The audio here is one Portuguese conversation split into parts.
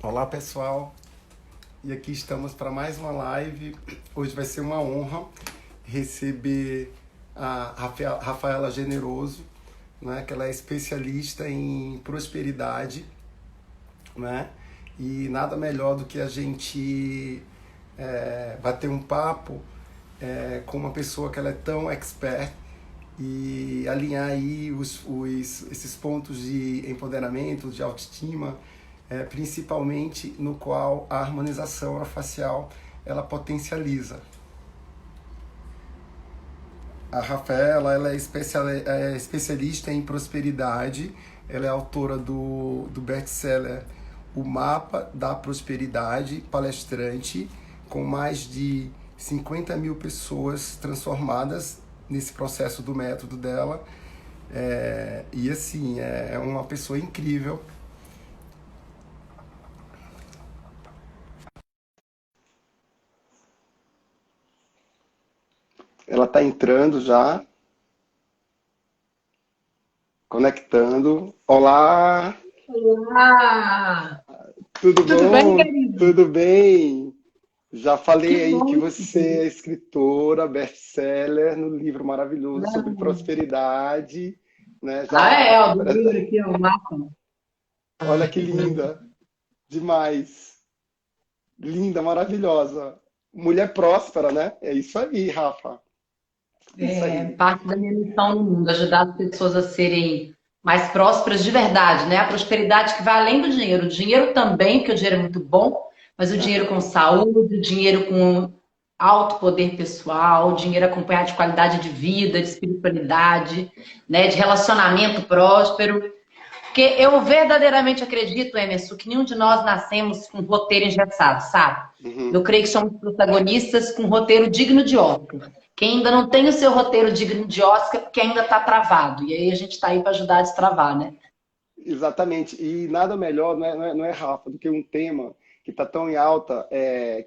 Olá pessoal, e aqui estamos para mais uma live. Hoje vai ser uma honra receber a Rafaela Generoso, né, que ela é especialista em prosperidade, né, e nada melhor do que a gente bater um papo com uma pessoa que ela é tão expert e alinhar aí esses pontos de empoderamento, de autoestima, principalmente no qual a harmonização orofacial ela potencializa. A Rafaela ela é especialista em prosperidade, ela é autora do best-seller O Mapa da Prosperidade, palestrante, com mais de 50 mil pessoas transformadas nesse processo do método dela. E assim, é uma pessoa incrível. Ela está entrando já, conectando. Olá, Olá! tudo Tudo bem, bom? querido? Tudo bem? Já falei Que aí que bom. você é escritora, best-seller no livro maravilhoso sobre prosperidade, né? Ah, Já, é, ó, do livro aqui, ó, o mapa. olha que linda, demais, linda, maravilhosa, mulher próspera, né? É isso aí, Rafa, isso É aí. parte da minha missão no mundo, ajudar as pessoas a serem mais prósperas de verdade, né? A prosperidade que vai além do dinheiro. O dinheiro também, porque o dinheiro é muito bom, mas o dinheiro com saúde, o dinheiro com alto poder pessoal, o dinheiro acompanhado de qualidade de vida, de espiritualidade, né? De relacionamento próspero. Porque eu verdadeiramente acredito, Emerson, que nenhum de nós nascemos com roteiro engessado, sabe? Eu Uhum. creio que somos protagonistas com roteiro digno de Oscar. Quem ainda não tem o seu roteiro digno de Oscar, é porque ainda está travado. E aí a gente está aí para ajudar a destravar, né? Exatamente, e nada melhor, não é, Rafa, do que um tema que está tão em alta,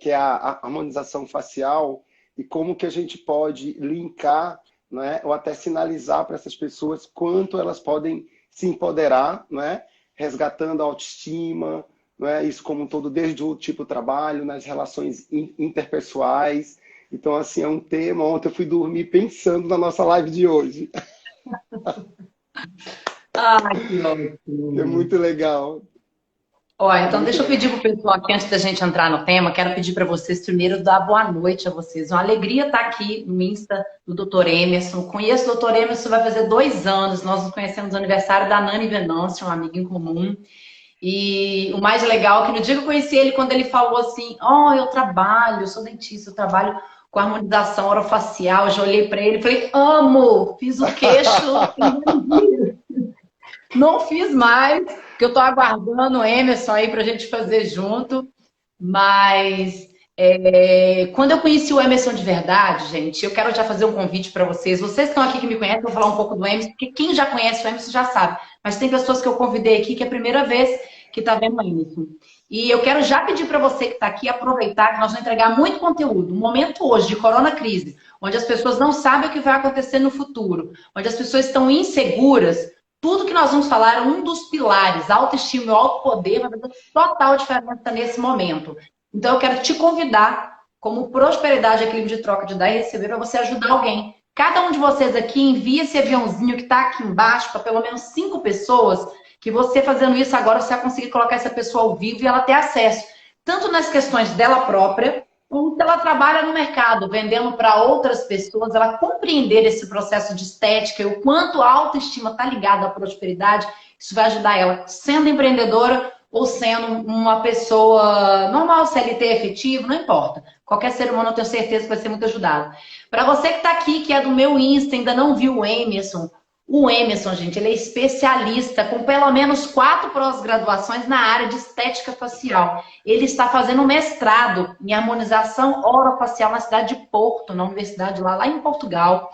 que é a harmonização facial, e como que a gente pode linkar, né, ou até sinalizar para essas pessoas quanto elas podem se empoderar, né, resgatando a autoestima, né, isso como um todo, desde o tipo de trabalho, nas relações interpessoais. Então, assim, é um tema. Ontem eu fui dormir pensando na nossa live de hoje, Ai, que que é ótimo. muito legal, Ó, então muito deixa eu pedir legal. pro pessoal aqui, antes da gente entrar no tema, quero pedir para vocês primeiro dar boa noite a vocês. Uma alegria estar aqui no Insta do Dr. Emerson. Conheço o Dr. Emerson, vai fazer 2 anos. Nós nos conhecemos no aniversário da Nani Venâncio, uma amiga em comum. E o mais legal é que no dia que eu conheci ele, quando ele falou assim, oh, eu trabalho, eu sou dentista, eu trabalho com harmonização orofacial, eu já olhei para ele e falei, amo, fiz o queixo, não fiz mais, que eu estou aguardando o Emerson aí para a gente fazer junto. Mas quando eu conheci o Emerson de verdade, gente, eu quero já fazer um convite para vocês. Vocês que estão aqui que me conhecem, eu vou falar um pouco do Emerson, porque quem já conhece o Emerson já sabe. Mas tem pessoas que eu convidei aqui que é a primeira vez que está vendo o Emerson. E eu quero já pedir para você que está aqui aproveitar que nós vamos entregar muito conteúdo. Um momento hoje de corona crise, onde as pessoas não sabem o que vai acontecer no futuro, onde as pessoas estão inseguras. Tudo que nós vamos falar é um dos pilares, autoestima e autopoder, vai fazer total diferença nesse momento. Então, eu quero te convidar, como prosperidade, equilíbrio de troca de dar e receber, para você ajudar alguém. Cada um de vocês aqui envia esse aviãozinho que está aqui embaixo para pelo menos 5 pessoas, que você fazendo isso agora, você vai conseguir colocar essa pessoa ao vivo e ela ter acesso. Tanto nas questões dela própria, como se ela trabalha no mercado, vendendo para outras pessoas, ela compreender esse processo de estética e o quanto a autoestima está ligada à prosperidade, isso vai ajudar ela, sendo empreendedora ou sendo uma pessoa normal, CLT efetivo, não importa. Qualquer ser humano eu tenho certeza que vai ser muito ajudado. Para você que está aqui, que é do meu Insta, ainda não viu o Emerson, gente, ele é especialista com pelo menos 4 pós-graduações na área de estética facial. Ele está fazendo um mestrado em harmonização orofacial na cidade de Porto, na universidade lá em Portugal.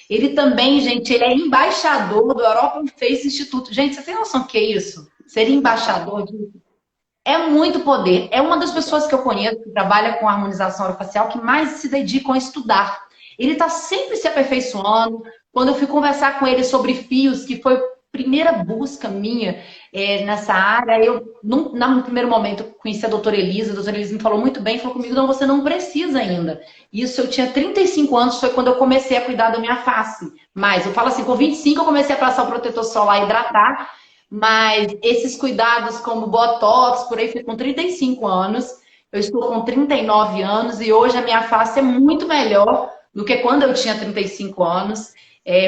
Ele também, gente, ele é embaixador do European Face Institute. Gente, você tem noção do que é isso? Ser embaixador é muito poder. É uma das pessoas que eu conheço que trabalha com harmonização orofacial que mais se dedicam a estudar. Ele está sempre se aperfeiçoando. Quando eu fui conversar com ele sobre fios, que foi primeira busca minha nessa área, eu, no primeiro momento, conheci a doutora Elisa me falou muito bem, falou comigo, não, você não precisa ainda. Isso eu tinha 35 anos, foi quando eu comecei a cuidar da minha face. Mas eu falo assim, com 25 eu comecei a passar o protetor solar e hidratar, mas esses cuidados como Botox, por aí, foi com 35 anos. Eu estou com 39 anos e hoje a minha face é muito melhor do que quando eu tinha 35 anos,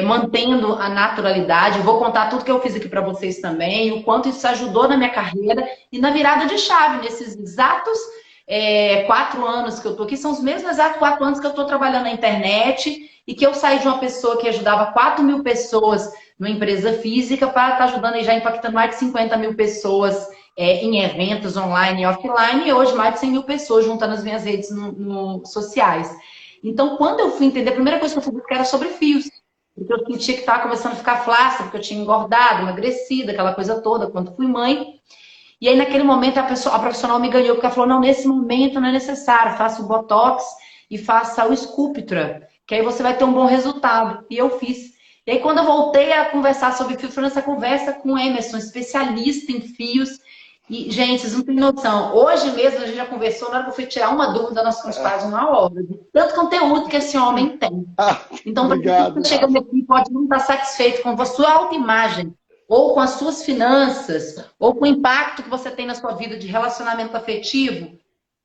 mantendo a naturalidade. Eu vou contar tudo que eu fiz aqui para vocês também, o quanto isso ajudou na minha carreira e na virada de chave, nesses exatos 4 anos que eu estou aqui, são os mesmos exatos 4 anos que eu estou trabalhando na internet e que eu saí de uma pessoa que ajudava 4.000 pessoas numa empresa física para estar ajudando e já impactando mais de 50.000 pessoas em eventos online e offline, e hoje mais de 100.000 pessoas juntando as minhas redes sociais. Então, quando eu fui entender, a primeira coisa que eu fui buscar era sobre fios. Porque eu sentia que estava começando a ficar flácida, porque eu tinha engordado, emagrecido, aquela coisa toda, quando fui mãe. E aí, naquele momento, a profissional me ganhou, porque ela falou, não, nesse momento não é necessário, faça o Botox e faça o Sculptra, que aí você vai ter um bom resultado. E eu fiz. E aí, quando eu voltei a conversar sobre fios, foi nessa conversa com o Emerson, especialista em fios. E, gente, vocês não têm noção. Hoje mesmo, a gente já conversou, na hora que eu fui tirar uma dúvida da nossa consultagem na hora. De tanto conteúdo que esse homem tem. Então, Obrigado, você chegando aqui, pode não estar satisfeito com a sua autoimagem, ou com as suas finanças, ou com o impacto que você tem na sua vida de relacionamento afetivo.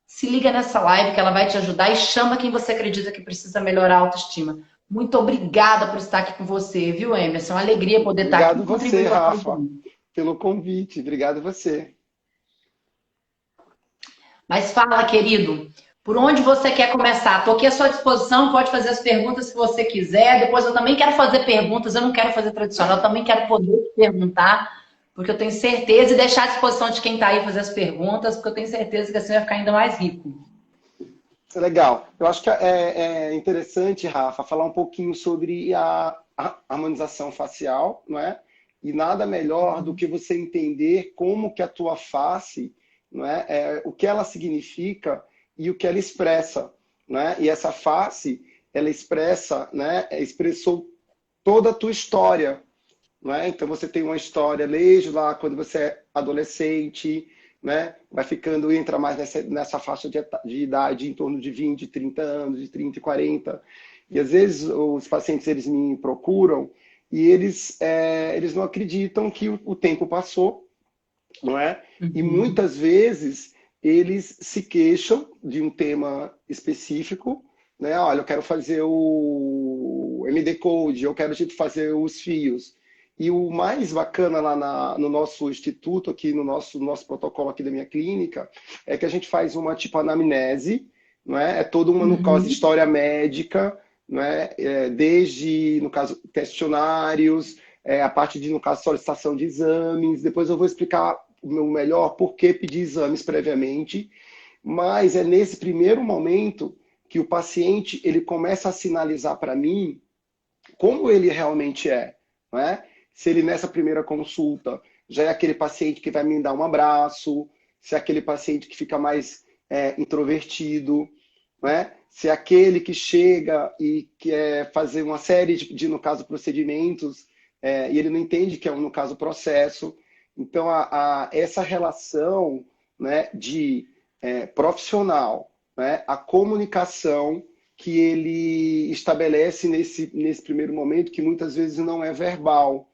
Se liga nessa live que ela vai te ajudar e chama quem você acredita que precisa melhorar a autoestima. Muito obrigada por estar aqui com você, viu, Emerson? É uma alegria poder estar aqui. Obrigado você, Rafa, pelo convite. Obrigado você. Mas fala, querido, por onde você quer começar? Estou aqui à sua disposição, pode fazer as perguntas que você quiser. Depois eu também quero fazer perguntas, eu não quero fazer tradicional, eu também quero poder te perguntar, porque eu tenho certeza, e deixar à disposição de quem está aí fazer as perguntas, porque eu tenho certeza que assim vai ficar ainda mais rico. Isso é legal. Eu acho que é interessante, Rafa, falar um pouquinho sobre a harmonização facial, não é? E nada melhor do que você entender como que a tua face, não é? O que ela significa e o que ela expressa, né? E essa face, ela expressa, né? Expressou toda a tua história, né? Então você tem uma história desde lá quando você é adolescente, né? Vai ficando, entra mais nessa faixa de idade em torno de 20, 30 anos, de 30 e 40. E às vezes os pacientes eles me procuram e eles não acreditam que o tempo passou, não é? E muitas vezes eles se queixam de um tema específico, né? Olha, eu quero fazer o MD Code, eu quero fazer os fios. E o mais bacana lá no nosso instituto, aqui no nosso protocolo aqui da minha clínica, é que a gente faz uma tipo anamnese, não é? É toda uma, no caso, história médica, não é? Desde, no caso, questionários, a parte de, no caso, solicitação de exames. Depois eu vou explicar o meu melhor por que pedir exames previamente. Mas é nesse primeiro momento que o paciente ele começa a sinalizar para mim como ele realmente é, não é? Se ele nessa primeira consulta já é aquele paciente que vai me dar um abraço, se é aquele paciente que fica mais introvertido, né? Se é aquele que chega e quer fazer uma série de no caso, procedimentos, e ele não entende que é, no caso, processo. Então, essa relação, né, de profissional, né, a comunicação que ele estabelece nesse primeiro momento, que muitas vezes não é verbal.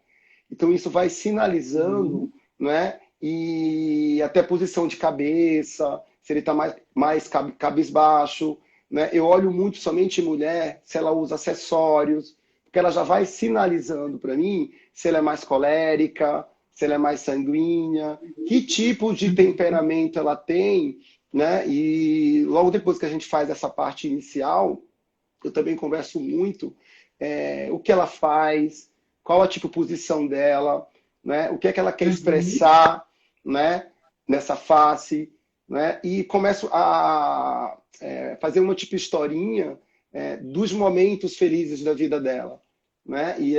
Então, isso vai sinalizando, né? E até posição de cabeça, se ele está mais cabisbaixo. Né? Eu olho muito somente em mulher, se ela usa acessórios, porque ela já vai sinalizando para mim se ela é mais colérica, se ela é mais sanguínea, que tipo de temperamento ela tem. Né? E logo depois que a gente faz essa parte inicial, eu também converso muito o que ela faz, qual a tipo posição dela, né? O que é que ela quer expressar, né? Nessa face, né? E começo a fazer uma tipo historinha dos momentos felizes da vida dela, né? E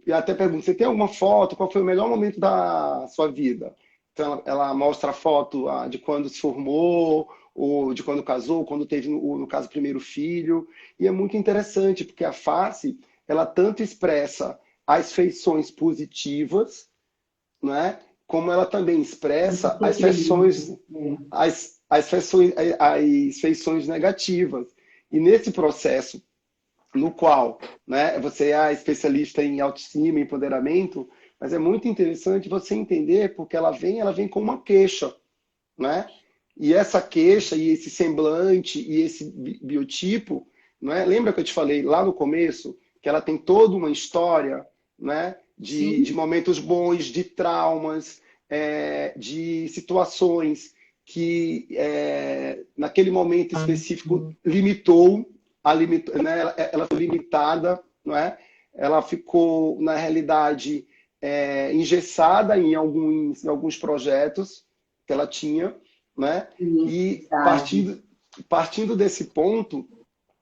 eu até pergunto, você tem alguma foto? Qual foi o melhor momento da sua vida? Então ela mostra a foto de quando se formou, ou de quando casou, quando teve, no caso, o primeiro filho. E é muito interessante, porque a face, ela tanto expressa as feições positivas, né? Como ela também expressa as feições, as feições negativas. E nesse processo no qual, né, você é especialista em autoestima, empoderamento, mas é muito interessante você entender porque ela vem com uma queixa, né? E essa queixa e esse semblante e esse biotipo, né? Lembra que eu te falei lá no começo que ela tem toda uma história, né? De momentos bons, de traumas, de situações que naquele momento específico limitou, né? Ela foi limitada, não é? Ela ficou, na realidade, engessada em alguns projetos que ela tinha, né? E partindo desse ponto,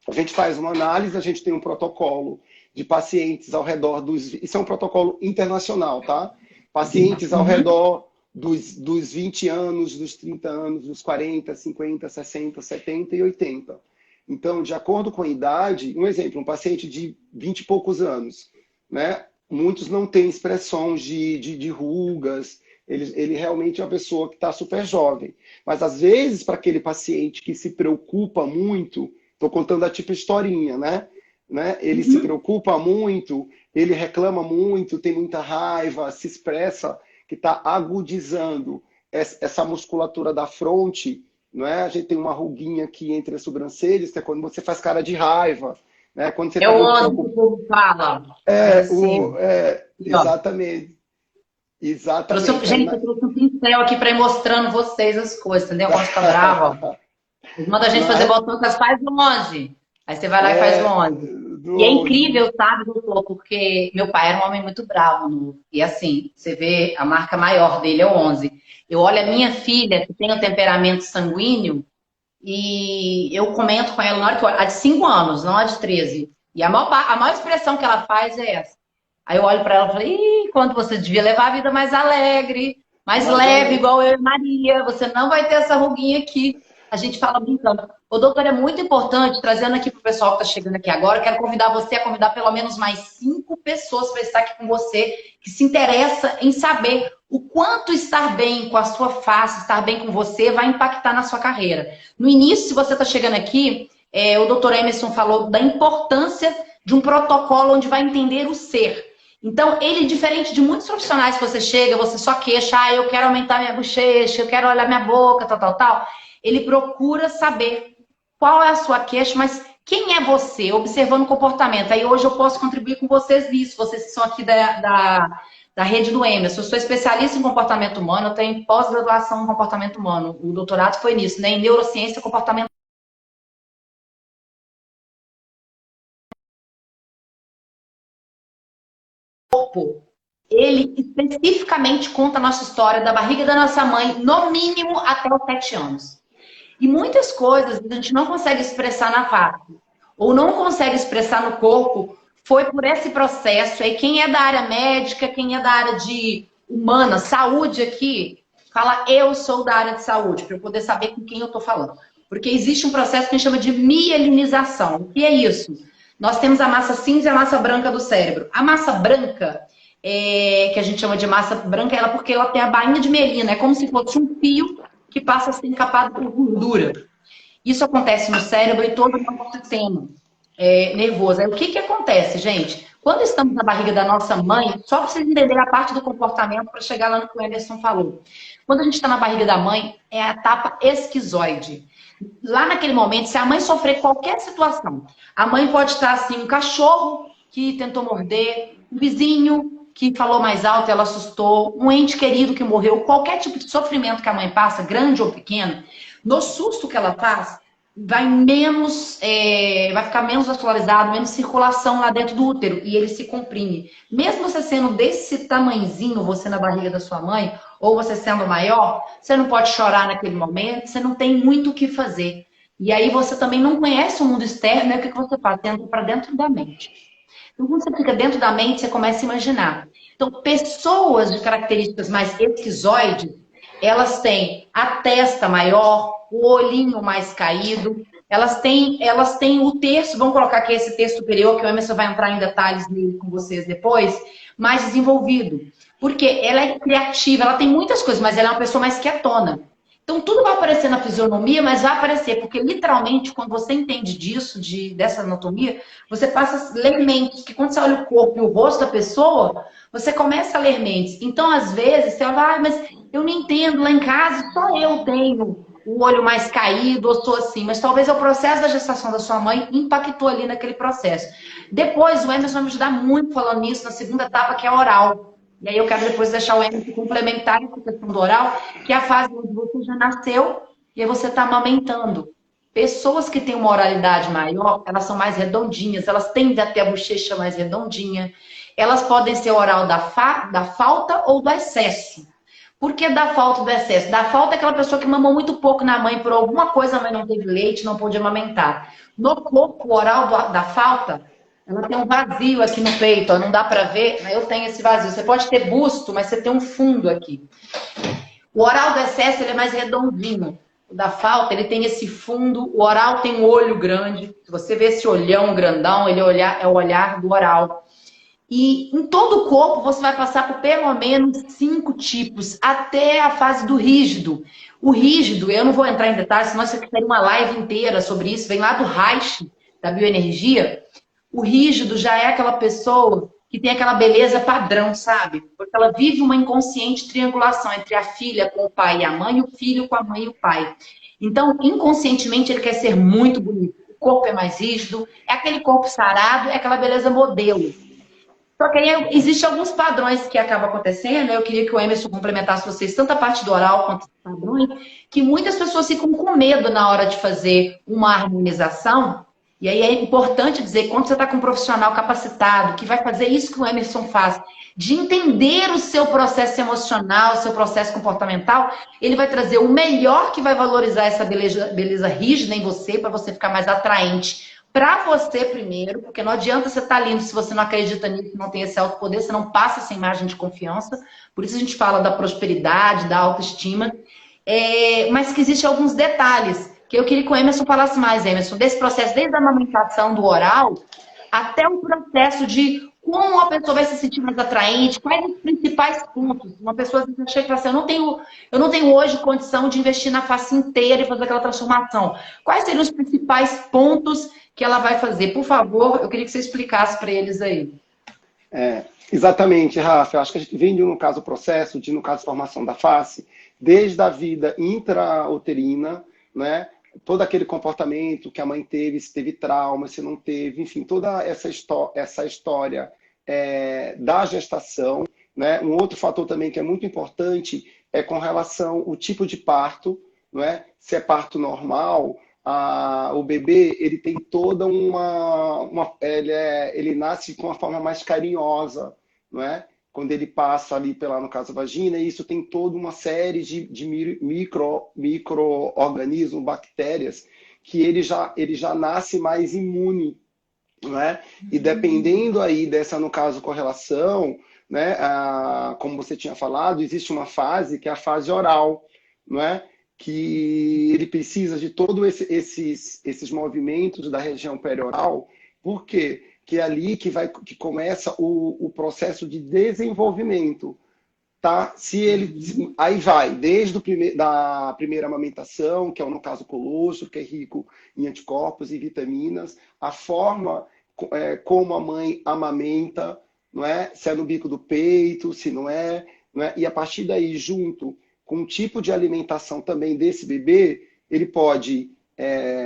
a gente faz uma análise, a gente tem um protocolo de pacientes ao redor dos... Isso é um protocolo internacional, tá? Pacientes ao redor dos 20 anos, dos 30 anos, dos 40, 50, 60, 70 e 80. Então, de acordo com a idade, um exemplo, um paciente de 20 e poucos anos, né? Muitos não têm expressões de rugas, ele realmente é uma pessoa que está super jovem. Mas, às vezes, para aquele paciente que se preocupa muito, estou contando a tipo historinha, né? Ele se preocupa muito, ele reclama muito, tem muita raiva, se expressa, que está agudizando essa musculatura da fronte, não é? A gente tem uma ruguinha aqui entre as sobrancelhas, que é quando você faz cara de raiva, né? Quando você é o ânimo que o povo fala. Exatamente. Exatamente. Gente, eu trouxe um pincel aqui para ir mostrando vocês as coisas, entendeu? Quando fica bravo, ó. Manda a gente fazer botox, faz longe. Aí você vai lá e faz longe. E é incrível, sabe, doutor? Porque meu pai era um homem muito bravo. E assim, você vê, a marca maior dele é o 11. Eu olho a minha filha, que tem um temperamento sanguíneo, e eu comento com ela na hora que eu olho, a de 5 anos, não a de 13. E a maior expressão que ela faz é essa. Aí eu olho para ela e falo, quando você devia levar a vida mais alegre, mais leve, igual eu e Maria, você não vai ter essa ruguinha aqui. A gente fala brincando. O doutor, é muito importante, trazendo aqui para o pessoal que está chegando aqui agora, quero convidar você a convidar pelo menos mais 5 pessoas para estar aqui com você, que se interessa em saber o quanto estar bem com a sua face, estar bem com você, vai impactar na sua carreira. No início, se você está chegando aqui, o doutor Emerson falou da importância de um protocolo onde vai entender o ser. Então, ele, diferente de muitos profissionais que você chega, você só queixa, eu quero aumentar minha bochecha, eu quero olhar minha boca, tal. Ele procura saber qual é a sua queixa, mas quem é você, observando o comportamento. Aí hoje eu posso contribuir com vocês nisso, vocês que são aqui da rede do Emerson. Eu sou especialista em comportamento humano, eu tenho pós-graduação em comportamento humano. O doutorado foi nisso, né? Em neurociência e comportamento corpo. Ele especificamente conta a nossa história da barriga da nossa mãe, no mínimo até os 7 anos. E muitas coisas a gente não consegue expressar na face, ou não consegue expressar no corpo, foi por esse processo. Aí quem é da área médica, quem é da área de humana, saúde aqui, fala eu sou da área de saúde, para eu poder saber com quem eu estou falando. Porque existe um processo que a gente chama de mielinização. O que é isso? Nós temos a massa cinza e a massa branca do cérebro. A massa branca, que a gente chama de massa branca, ela porque ela tem a bainha de mielina, é como se fosse um fio que passa a ser encapado por gordura. Isso acontece no cérebro e todo o nosso sistema nervoso. Aí, o que acontece, gente? Quando estamos na barriga da nossa mãe, só para vocês entenderem a parte do comportamento para chegar lá no que o Emerson falou. Quando a gente está na barriga da mãe, é a etapa esquizoide. Lá naquele momento, se a mãe sofrer qualquer situação, a mãe pode estar assim, um cachorro que tentou morder, um vizinho que falou mais alto e ela assustou, um ente querido que morreu, qualquer tipo de sofrimento que a mãe passa, grande ou pequeno, no susto que ela faz, vai ficar menos vascularizado, menos circulação lá dentro do útero e ele se comprime. Mesmo você sendo desse tamanhozinho, você na barriga da sua mãe, ou você sendo maior, você não pode chorar naquele momento, você não tem muito o que fazer. E aí você também não conhece o mundo externo, e o que você faz? Você entra para dentro da mente. Então, quando você fica dentro da mente, você começa a imaginar. Então, pessoas de características mais esquizoides, elas têm a testa maior, o olhinho mais caído, elas têm o terço, vamos colocar aqui esse terço superior, que o Emerson vai entrar em detalhes nele com vocês depois, mais desenvolvido. Porque ela é criativa, ela tem muitas coisas, mas ela é uma pessoa mais quietona. Então, tudo vai aparecer na fisionomia, mas vai aparecer, porque literalmente, quando você entende disso, dessa anatomia, você passa a ler mentes, que quando você olha o corpo e o rosto da pessoa, você começa a ler mentes. Então, às vezes, você fala, mas eu não entendo, lá em casa só eu tenho o olho mais caído, ou sou assim, mas talvez o processo da gestação da sua mãe impactou ali naquele processo. Depois, o Emerson vai me ajudar muito falando nisso na segunda etapa, que é a oral. E aí eu quero depois deixar o Emerson complementar essa questão do oral, que é a fase onde você já nasceu e aí você está amamentando. Pessoas que têm uma oralidade maior, elas são mais redondinhas, elas tendem a ter a bochecha mais redondinha. Elas podem ser oral da falta ou do excesso. Por que da falta do excesso? Da falta é aquela pessoa que mamou muito pouco na mãe, por alguma coisa a mãe não teve leite, não pôde amamentar. No corpo oral da falta, ela tem um vazio aqui no peito, ó, não dá para ver, mas eu tenho esse vazio. Você pode ter busto, mas você tem um fundo aqui. O oral do excesso ele é mais redondinho. O da falta, ele tem esse fundo. O oral tem um olho grande. Se você vê esse olhão grandão, é o olhar do oral. E em todo o corpo você vai passar por pelo menos 5 tipos, até a fase do rígido. O rígido, eu não vou entrar em detalhes, senão você quer uma live inteira sobre isso, vem lá do Reich, da bioenergia. O rígido já é aquela pessoa que tem aquela beleza padrão, sabe? Porque ela vive uma inconsciente triangulação entre a filha com o pai e a mãe, e o filho com a mãe e o pai. Então, inconscientemente, ele quer ser muito bonito. O corpo é mais rígido, é aquele corpo sarado, é aquela beleza modelo. Só que aí existem alguns padrões que acabam acontecendo. Eu queria que o Emerson complementasse vocês, tanto a parte do oral quanto os padrões, que muitas pessoas ficam com medo na hora de fazer uma harmonização. E aí é importante dizer, quando você está com um profissional capacitado, que vai fazer isso que o Emerson faz, de entender o seu processo emocional, o seu processo comportamental, ele vai trazer o melhor que vai valorizar essa beleza rígida em você, para você ficar mais atraente para você primeiro, porque não adianta você estar lindo se você não acredita nisso, não tem esse autopoder, você não passa essa imagem de confiança. Por isso a gente fala da prosperidade, da autoestima. Mas que existem alguns detalhes que eu queria que o Emerson falasse mais, Emerson, desse processo, desde a amamentação do oral até o processo de como a pessoa vai se sentir mais atraente, quais os principais pontos. Uma pessoa às vezes chega e fala assim, eu não tenho hoje condição de investir na face inteira e fazer aquela transformação. Quais seriam os principais pontos que ela vai fazer? Por favor, eu queria que você explicasse para eles aí. Exatamente, Rafa. Eu acho que a gente vem no caso processo, no caso formação da face, desde a vida intrauterina, né? Todo aquele comportamento que a mãe teve, se teve trauma, se não teve, enfim, toda essa história da gestação, né? Um outro fator também que é muito importante é com relação ao tipo de parto, não é? Se é parto normal, o bebê ele tem toda ele nasce com uma forma mais carinhosa, não é? Quando ele passa ali no caso a vagina, isso tem toda uma série de micro-organismos, bactérias, que ele já nasce mais imune, não é? E dependendo aí dessa, no caso, correlação, né? Como você tinha falado, existe uma fase que é a fase oral, não é? Que ele precisa de todos esses movimentos da região perioral. Por quê? Que é ali que começa o processo de desenvolvimento, tá? Aí vai, desde da primeira amamentação, que é no caso colostro, que é rico em anticorpos e vitaminas, a forma como a mãe amamenta, não é? Se é no bico do peito, se não é, não é? E a partir daí, junto com o tipo de alimentação também desse bebê, ele pode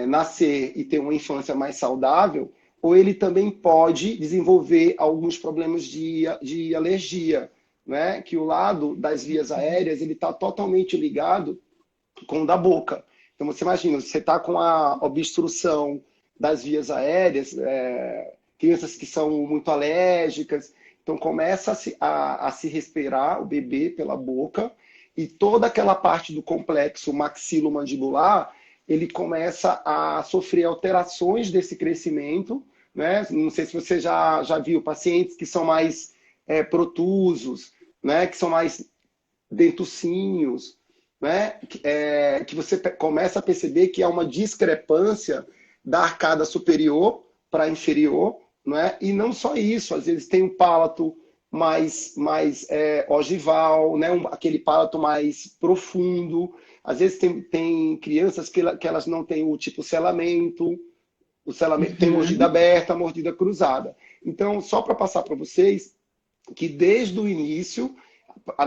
nascer e ter uma infância mais saudável, ou ele também pode desenvolver alguns problemas de alergia, né? Que o lado das vias aéreas ele está totalmente ligado com o da boca. Então você imagina, você está com a obstrução das vias aéreas, crianças que são muito alérgicas, então começa a se respirar o bebê pela boca e toda aquela parte do complexo maxilomandibular ele começa a sofrer alterações desse crescimento, né? Não sei se você já viu pacientes que são mais protusos, né? Que são mais dentucinhos, né? Que você começa a perceber que há uma discrepância da arcada superior para inferior, né? E não só isso, às vezes tem um palato mais ogival, né? Aquele palato mais profundo. Às vezes tem crianças que elas não têm o tipo selamento, o selamento tem mordida Uhum. aberta, mordida cruzada. Então, só para passar para vocês que desde o início,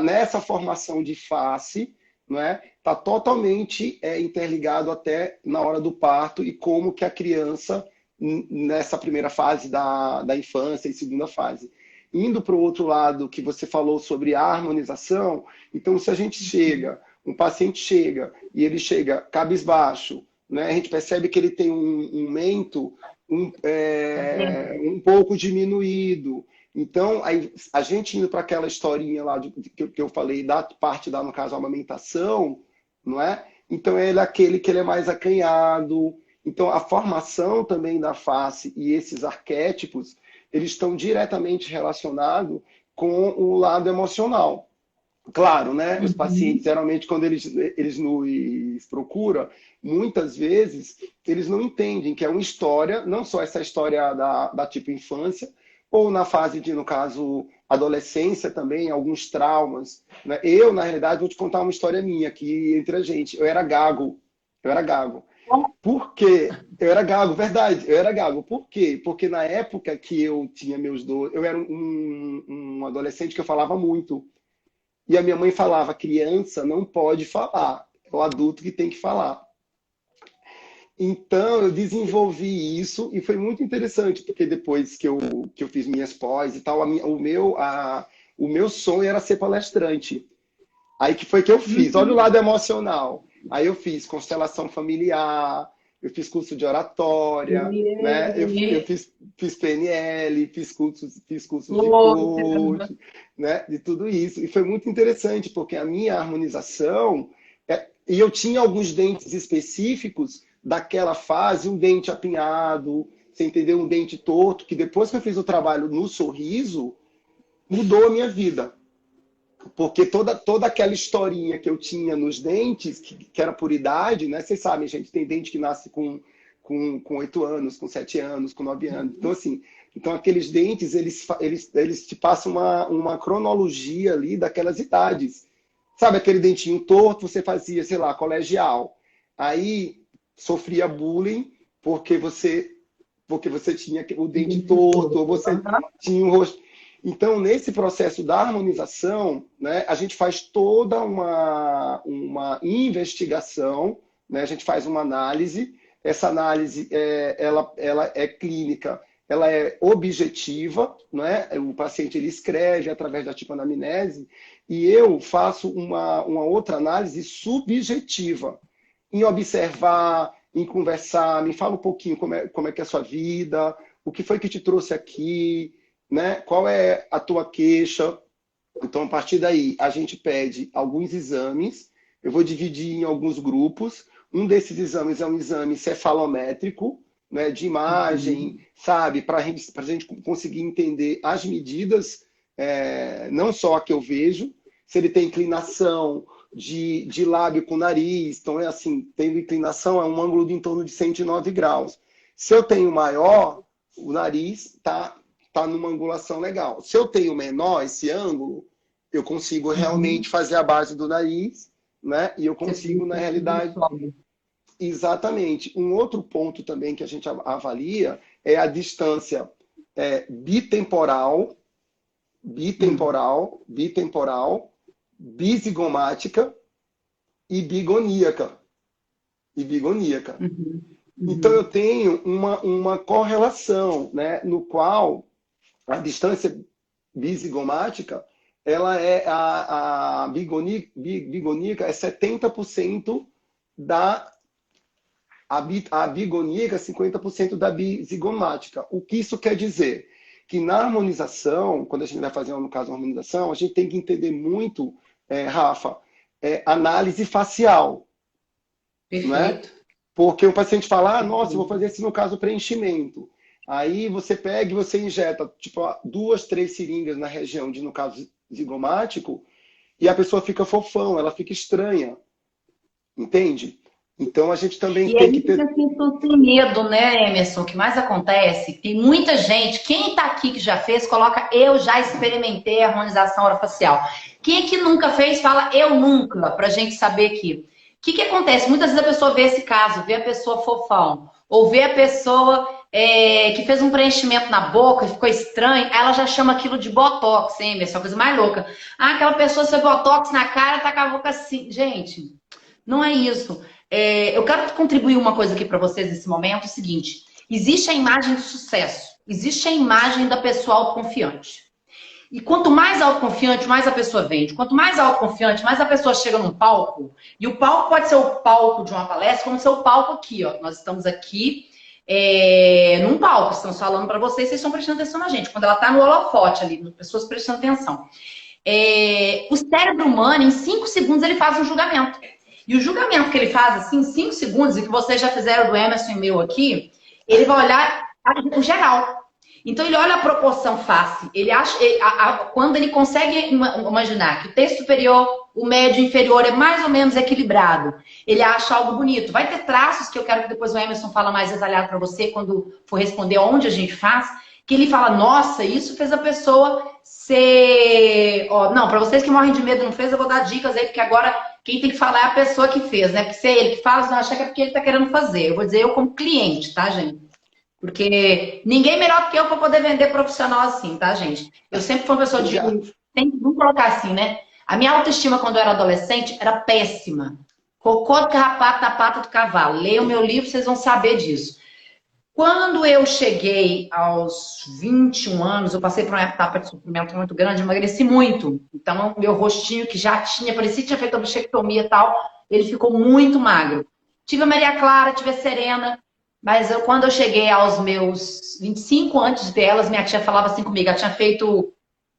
nessa formação de face, não é, está totalmente interligado até na hora do parto e como que a criança, nessa primeira fase da infância e segunda fase. Indo para o outro lado que você falou sobre a harmonização, então se a gente chega, um paciente chega e ele chega cabisbaixo, né, a gente percebe que ele tem um mento um pouco diminuído. Então, a gente indo para aquela historinha lá que eu falei, da parte da, no caso, a amamentação, não é? Então, ele é aquele que ele é mais acanhado. Então, a formação também da face e esses arquétipos, eles estão diretamente relacionados com o lado emocional. Claro, né? Os pacientes, Uhum. geralmente, quando eles nos procuram, muitas vezes eles não entendem que é uma história, não só essa história da tipo infância, ou na fase de, no caso, adolescência também, alguns traumas. Né? Eu, na realidade, vou te contar uma história minha aqui entre a gente. Eu era gago. Eu era gago. Por quê? Eu era gago, verdade, eu era gago. Por quê? Porque na época que eu tinha meus dois, eu era um adolescente que eu falava muito. E a minha mãe falava, criança não pode falar, é o adulto que tem que falar. Então eu desenvolvi isso e foi muito interessante, porque depois que eu fiz minhas pós e tal, o meu sonho era ser palestrante. Aí que foi que eu fiz? Olha o Uhum. lado emocional. Aí eu fiz constelação familiar, eu fiz curso de oratória, né? Eu fiz PNL, fiz cursos de Louco, caramba. coach, né? De tudo isso. E foi muito interessante, porque a minha harmonização, e eu tinha alguns dentes específicos daquela fase, um dente apinhado, você entendeu? Um dente torto, que depois que eu fiz o trabalho no sorriso, mudou a minha vida. Porque toda aquela historinha que eu tinha nos dentes, que era por idade, né? Vocês sabem, gente, tem dente que nasce com 8 anos, com 7 anos, com 9 anos. Então, assim, então aqueles dentes, eles te passam uma cronologia ali daquelas idades. Sabe aquele dentinho torto, você fazia, sei lá, colegial. Aí sofria bullying porque você tinha o dente torto, ou você Aham. tinha um rosto. Então, nesse processo da harmonização, né, a gente faz toda uma investigação, né, a gente faz uma análise. Essa análise ela é clínica, ela é objetiva, né? O paciente ele escreve através da tipo anamnese, e eu faço uma outra análise subjetiva, em observar, em conversar, me fala um pouquinho como é que é a sua vida, o que foi que te trouxe aqui, né? Qual é a tua queixa? Então, a partir daí, a gente pede alguns exames. Eu vou dividir em alguns grupos. Um desses exames é um exame cefalométrico, né, de imagem, Uhum. sabe? Para a gente conseguir entender as medidas, não só a que eu vejo, se ele tem inclinação de lábio com nariz. Então, é assim, tendo inclinação, é um ângulo de em torno de 109 graus. Se eu tenho maior, o nariz tá numa angulação legal. Se eu tenho menor esse ângulo, eu consigo realmente Uhum. fazer a base do nariz, né? E eu Você consigo, na realidade, sobe. exatamente. Um outro ponto também que a gente avalia é a distância bitemporal, Hum. bisigomática e bigoníaca. E bigoníaca. Uhum. Então eu Uhum. tenho uma correlação, né, no qual a distância bisigomática, ela é a bigoníaca é 70% da a bigoníaca, 50% da bisigomática. O que isso quer dizer? Que na harmonização, quando a gente vai fazer, no caso, uma harmonização, a gente tem que entender muito, Rafa, análise facial, não é? Perfeito. Porque o paciente fala, nossa, eu vou Perfeito. fazer esse, no caso, preenchimento. Aí você pega e você injeta, tipo, 2, 3 seringas na região de, no caso, zigomático, e a pessoa fica fofão, ela fica estranha. entende? Então a gente também E tem aí que fica ter. assim, tudo sem medo, né, Emerson? O que mais acontece? Tem muita gente, quem tá aqui que já fez, coloca eu já experimentei a harmonização orofacial. Quem é que nunca fez, fala eu nunca, pra gente saber aqui. O que que acontece? Muitas vezes a pessoa vê esse caso, vê a pessoa fofão, ou vê a pessoa que fez um preenchimento na boca, ficou estranho, aí ela já chama aquilo de botox, hein, Emerson? É a coisa mais louca. Ah, aquela pessoa fez botox na cara, tá com a boca assim. Gente, não é isso. Eu quero contribuir uma coisa aqui para vocês nesse momento, é o seguinte: existe a imagem do sucesso, existe a imagem da pessoa autoconfiante. E quanto mais autoconfiante, mais a pessoa vende. Quanto mais autoconfiante, mais a pessoa chega num palco. E o palco pode ser o palco de uma palestra, como ser o palco aqui, ó. Nós estamos aqui num palco, estamos falando para vocês, vocês estão prestando atenção na gente. Quando ela está no holofote ali, pessoas prestando atenção. O cérebro humano, em 5 segundos, ele faz um julgamento. E o julgamento que ele faz, assim, em 5 segundos, e que vocês já fizeram do Emerson e meu aqui, ele vai olhar o geral. Então, ele olha a proporção face. Ele acha, quando ele consegue imaginar que o terço superior, o médio e o inferior é mais ou menos equilibrado, ele acha algo bonito. Vai ter traços que eu quero que depois o Emerson fala mais detalhado para você, quando for responder onde a gente faz, que ele fala, nossa, isso fez a pessoa ser... não, para vocês que morrem de medo não fez, eu vou dar dicas aí, porque agora quem tem que falar é a pessoa que fez, né? Porque se é ele que faz, não acha que é porque ele tá querendo fazer. Eu vou dizer eu como cliente, tá, gente? Porque ninguém melhor do que eu para poder vender profissional assim, tá, gente? Eu sempre fui uma pessoa de... Vamos colocar assim, né? A minha autoestima quando eu era adolescente era péssima. Cocô do carrapato na pata do cavalo. Leia o meu livro, vocês vão saber disso. Quando eu cheguei aos 21 anos, eu passei por uma etapa de sofrimento muito grande, emagreci muito. Então, meu rostinho, que já tinha, parecia que tinha feito a bichectomia e tal, ele ficou muito magro. Tive a Maria Clara, tive a Serena, mas quando eu cheguei aos meus 25, antes delas, minha tia falava assim comigo, ela tinha feito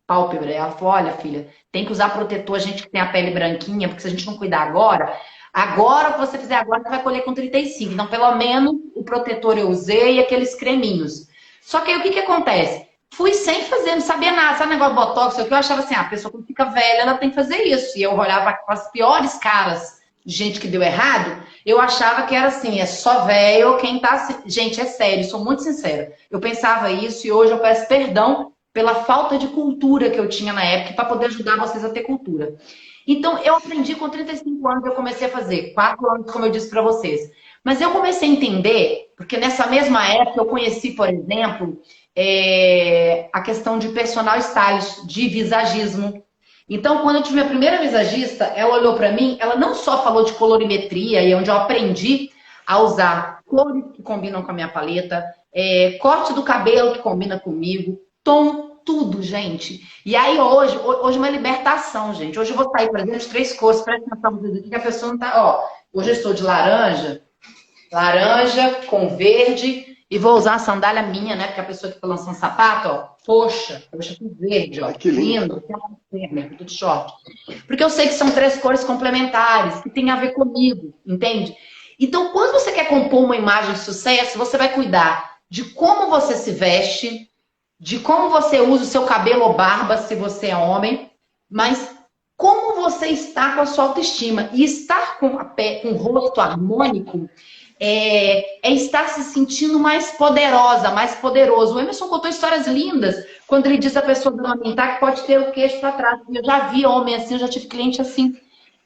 pálpebra. Ela falou, olha, filha, tem que usar protetor, a gente que tem a pele branquinha, porque se a gente não cuidar agora o que você fizer agora, você vai colher com 35. Então, pelo menos, o protetor eu usei e aqueles creminhos. Só que aí, o que acontece? Fui sem fazer, não sabia nada. Sabe o negócio de botox? Eu achava assim, a pessoa quando fica velha, ela tem que fazer isso. E eu olhava para as piores caras de gente que deu errado, eu achava que era assim, é só velho quem tá assim. Gente, é sério, sou muito sincera. Eu pensava isso e hoje eu peço perdão pela falta de cultura que eu tinha na época para poder ajudar vocês a ter cultura. Então, eu aprendi com 35 anos, eu comecei a fazer. 4 anos, como eu disse para vocês. Mas eu comecei a entender, porque nessa mesma época eu conheci, por exemplo, a questão de personal stylist, de visagismo. Então, quando eu tive minha primeira visagista, ela olhou para mim, ela não só falou de colorimetria, e onde eu aprendi a usar cores que combinam com a minha paleta, corte do cabelo que combina comigo, tom, tudo, gente. E aí hoje é uma libertação, gente. Hoje eu vou sair, por exemplo, de 3 cores, presta atenção que a pessoa não tá... hoje eu estou de laranja com verde, e vou usar a sandália minha, né? Porque a pessoa que foi lançando sapato, poxa com verde, Que lindo. Tudo short. Porque eu sei que são 3 cores complementares, que tem a ver comigo, entende? Então, quando você quer compor uma imagem de sucesso, você vai cuidar de como você se veste, de como você usa o seu cabelo ou barba, se você é homem, mas como você está com a sua autoestima. E estar com o rosto harmônico é estar se sentindo mais poderosa, mais poderoso. O Emerson contou histórias lindas quando ele diz a pessoa amamentar que pode ter o queixo para trás. Eu já vi homem assim, eu já tive cliente assim.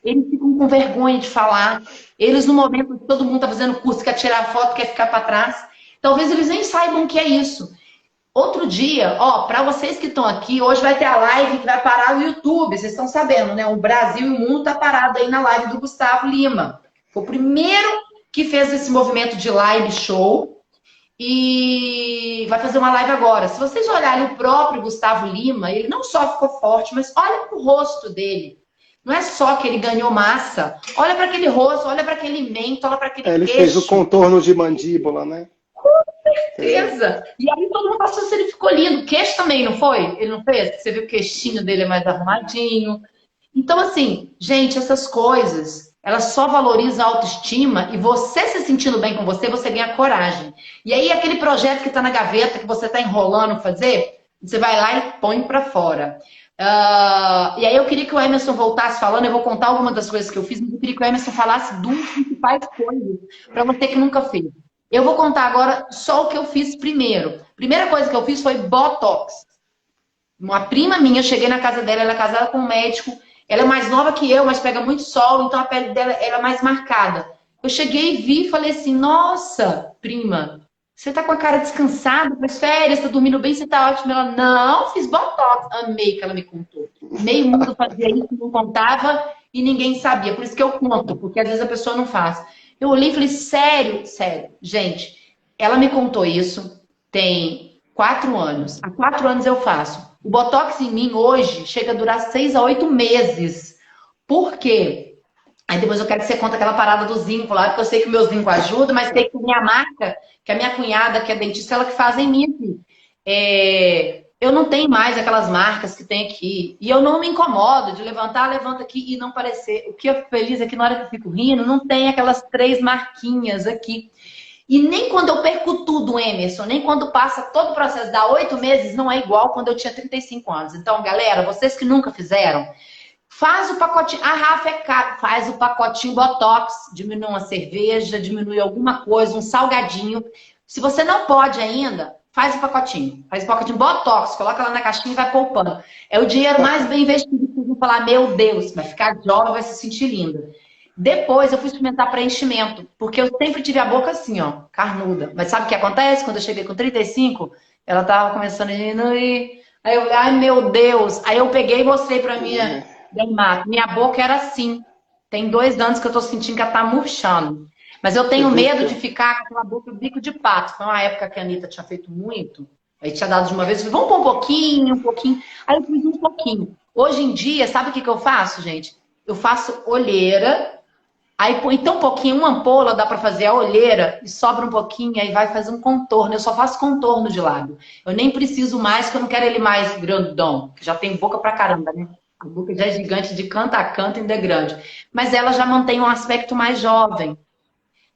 Eles ficam com vergonha de falar. Eles, no momento que todo mundo está fazendo curso, quer tirar foto, quer ficar para trás. Talvez eles nem saibam o que é isso. Outro dia, para vocês que estão aqui, hoje vai ter a live que vai parar no YouTube. Vocês estão sabendo, né? O Brasil e o mundo tá parado aí na live do Gustavo Lima. Foi o primeiro que fez esse movimento de live show e vai fazer uma live agora. Se vocês olharem o próprio Gustavo Lima, ele não só ficou forte, mas olha pro rosto dele. Não é só que ele ganhou massa. Olha para aquele rosto, olha para aquele mento, olha para aquele Ele queixo. fez o contorno de mandíbula, né? Certeza. E aí todo mundo passou se ele ficou lindo. O queixo também, não foi? Ele não fez? Você viu que o queixinho dele é mais arrumadinho. Então, assim, gente, essas coisas, elas só valorizam a autoestima e você se sentindo bem com você, você ganha coragem. E aí aquele projeto que está na gaveta, que você está enrolando fazer, você vai lá e põe para fora. E aí eu queria que o Emerson voltasse falando, eu vou contar algumas das coisas que eu fiz, mas eu queria que o Emerson falasse duas principais coisas para você que nunca fez. Eu vou contar agora só o que eu fiz primeiro. Primeira coisa que eu fiz foi Botox. Uma prima minha, eu cheguei na casa dela, ela é casada com um médico, ela é mais nova que eu, mas pega muito sol, então a pele dela era mais marcada. Eu cheguei e vi e falei assim, nossa, prima, você tá com a cara descansada, faz férias, tá dormindo bem, você tá ótima. Ela, não, fiz Botox. Amei que ela me contou. Meio mundo fazia isso, não contava e ninguém sabia. Por isso que eu conto, porque às vezes a pessoa não faz. Eu olhei e falei, sério, sério. Gente, ela me contou isso tem 4 anos. Há 4 anos eu faço. O Botox em mim hoje chega a durar 6 a 8 meses. Por quê? Aí depois eu quero que você conte aquela parada do zinco lá, porque eu sei que o meu zinco ajuda, mas tem que minha marca, que a minha cunhada, que é dentista, ela que faz em mim aqui. Eu não tenho mais aquelas marcas que tem aqui. E eu não me incomodo de levantar, levanta aqui e não parecer. O que eu fico feliz é que na hora que eu fico rindo, não tem aquelas 3 marquinhas aqui. E nem quando eu perco tudo, Emerson, nem quando passa todo o processo, dá 8 meses, não é igual quando eu tinha 35 anos. Então, galera, vocês que nunca fizeram, faz o pacotinho. A Rafa é caro, faz o pacotinho Botox, diminui uma cerveja, diminui alguma coisa, um salgadinho. Se você não pode ainda, faz o pacotinho. Faz o pacotinho Botox, coloca lá na caixinha e vai poupando. É o dinheiro mais bem investido. Vocês vão falar, meu Deus, vai ficar jovem, vai se sentir linda. Depois eu fui experimentar preenchimento, porque eu sempre tive a boca assim, ó, carnuda. Mas sabe o que acontece? Quando eu cheguei com 35, ela tava começando a diminuir. Aí eu falei, ai meu Deus. Aí eu peguei e mostrei pra minha dermato. Minha boca era assim. Tem 2 anos que eu tô sentindo que ela tá murchando. Mas eu tenho medo de ficar com aquela boca bico de pato. Foi uma época que a Anitta tinha feito muito. Aí tinha dado de uma vez, eu falei, vamos pôr um pouquinho, um pouquinho. Aí eu fiz um pouquinho. Hoje em dia, sabe o que eu faço, gente? Eu faço olheira. Aí põe tão pouquinho, uma ampola, dá pra fazer a olheira e sobra um pouquinho, aí vai fazer um contorno. Eu só faço contorno de lábio. Eu nem preciso mais, porque eu não quero ele mais grandão, que já tem boca pra caramba, né? A boca já é gigante de canto a canto, ainda é grande. Mas ela já mantém um aspecto mais jovem.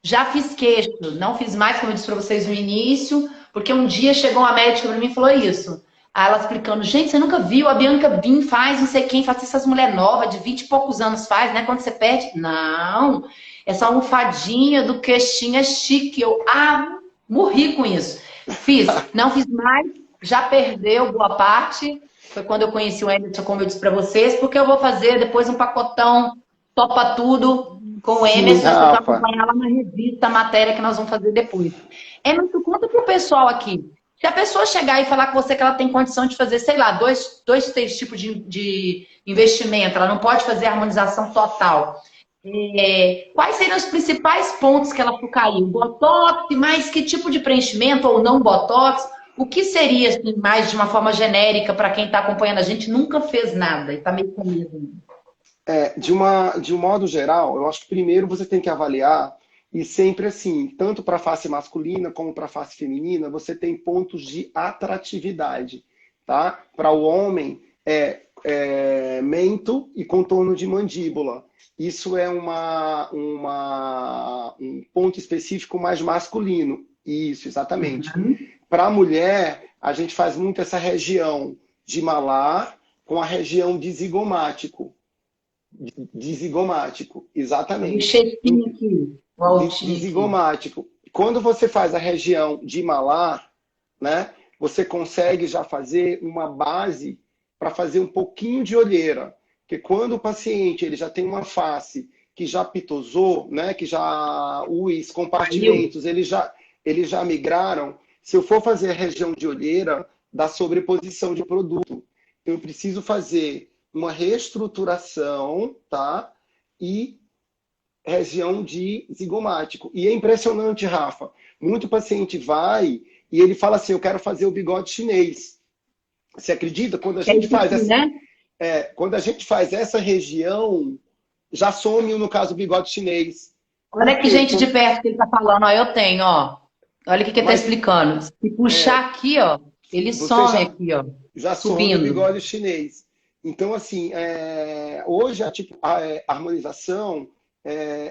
Já fiz queixo, não fiz mais, como eu disse pra vocês no início, porque um dia chegou uma médica pra mim e falou isso. Aí ela explicando, gente, você nunca viu, a Bianca Bin faz, não sei quem, faz essas mulheres novas, de 20 e poucos anos faz, né? Quando você perde. Não, essa almofadinha do queixinho é chique. Eu, morri com isso. Fiz, não fiz mais, já perdeu boa parte. Foi quando eu conheci o Emerson, como eu disse pra vocês, porque eu vou fazer depois um pacotão, topa tudo, com o Sim, Emerson, vocês vão Rafa. acompanhar lá na revista, a matéria que nós vamos fazer depois. Emerson, conta pro pessoal aqui. Se a pessoa chegar e falar com você que ela tem condição de fazer, sei lá, três tipos de investimento, ela não pode fazer a harmonização total. Quais seriam os principais pontos que ela focaria? Botox, mais que tipo de preenchimento ou não Botox? O que seria, assim, mais de uma forma genérica para quem está acompanhando a gente nunca fez nada e está meio com medo? De um modo geral, eu acho que primeiro você tem que avaliar, e sempre assim, tanto para a face masculina como para a face feminina, você tem pontos de atratividade, tá? Para o homem, mento e contorno de mandíbula. Isso é um ponto específico mais masculino. Isso, exatamente. Uhum. Para a mulher, a gente faz muito essa região de malar com a região de zigomático. De zigomático, O exatamente. cheirinho aqui, o De altinho aqui. zigomático. Quando você faz a região de malar, né, você consegue já fazer uma base para fazer um pouquinho de olheira. Porque quando o paciente ele já tem uma face que já pitosou, né, que já os Caiu. compartimentos eles já migraram, se eu for fazer a região de olheira, dá sobreposição de produto. Eu preciso fazer uma reestruturação, tá? E região de zigomático. E é impressionante, Rafa. Muito paciente vai e ele fala assim, eu quero fazer o bigode chinês. Você acredita? Que é isso aqui, né? Quando a gente faz essa região, já some, no caso, o bigode chinês. Olha Por que quê? gente de perto que ele tá falando, ó, eu tenho, ó. Olha o que que ele tá Mas explicando. Se puxar aqui, ó, ele você some aqui, ó, já some o subindo. bigode chinês. Então, assim, hoje a harmonização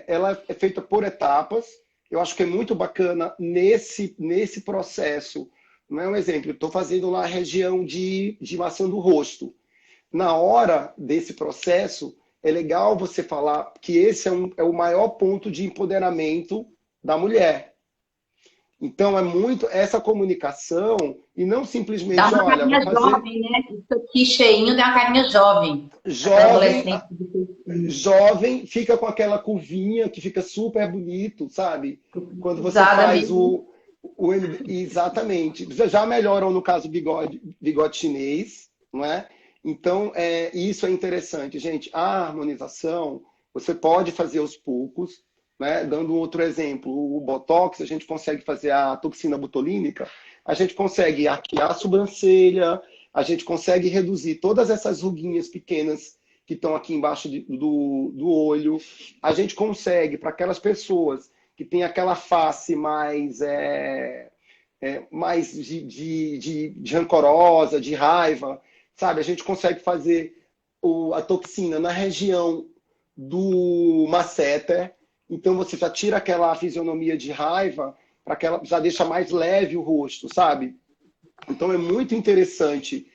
ela é feita por etapas. Eu acho que é muito bacana nesse processo. Não é um exemplo, estou fazendo lá a região de maçã do rosto. na hora desse processo, é legal você falar que esse é o maior ponto de empoderamento da mulher. Então, é muito essa comunicação e não Dá simplesmente, uma olha, vou carinha fazer jovem, né? Isso aqui cheinho dá uma carinha jovem. Aquela jovem, adolescente. jovem, fica com aquela curvinha que fica super bonito, sabe? Quando você Usada faz mesmo. exatamente. Já melhoram, no caso, bigode chinês, não é? Então, isso é interessante, gente. A harmonização, você pode fazer aos poucos, né? Dando outro exemplo, o Botox, a gente consegue fazer a toxina botulínica, a gente consegue arquear a sobrancelha, a gente consegue reduzir todas essas ruguinhas pequenas que estão aqui embaixo do olho. A gente consegue, para aquelas pessoas que têm aquela face mais de rancorosa, de raiva, sabe? A gente consegue fazer a toxina na região do masseter. Então você já tira aquela fisionomia de raiva, para que ela já deixa mais leve o rosto, sabe? Então é muito interessante.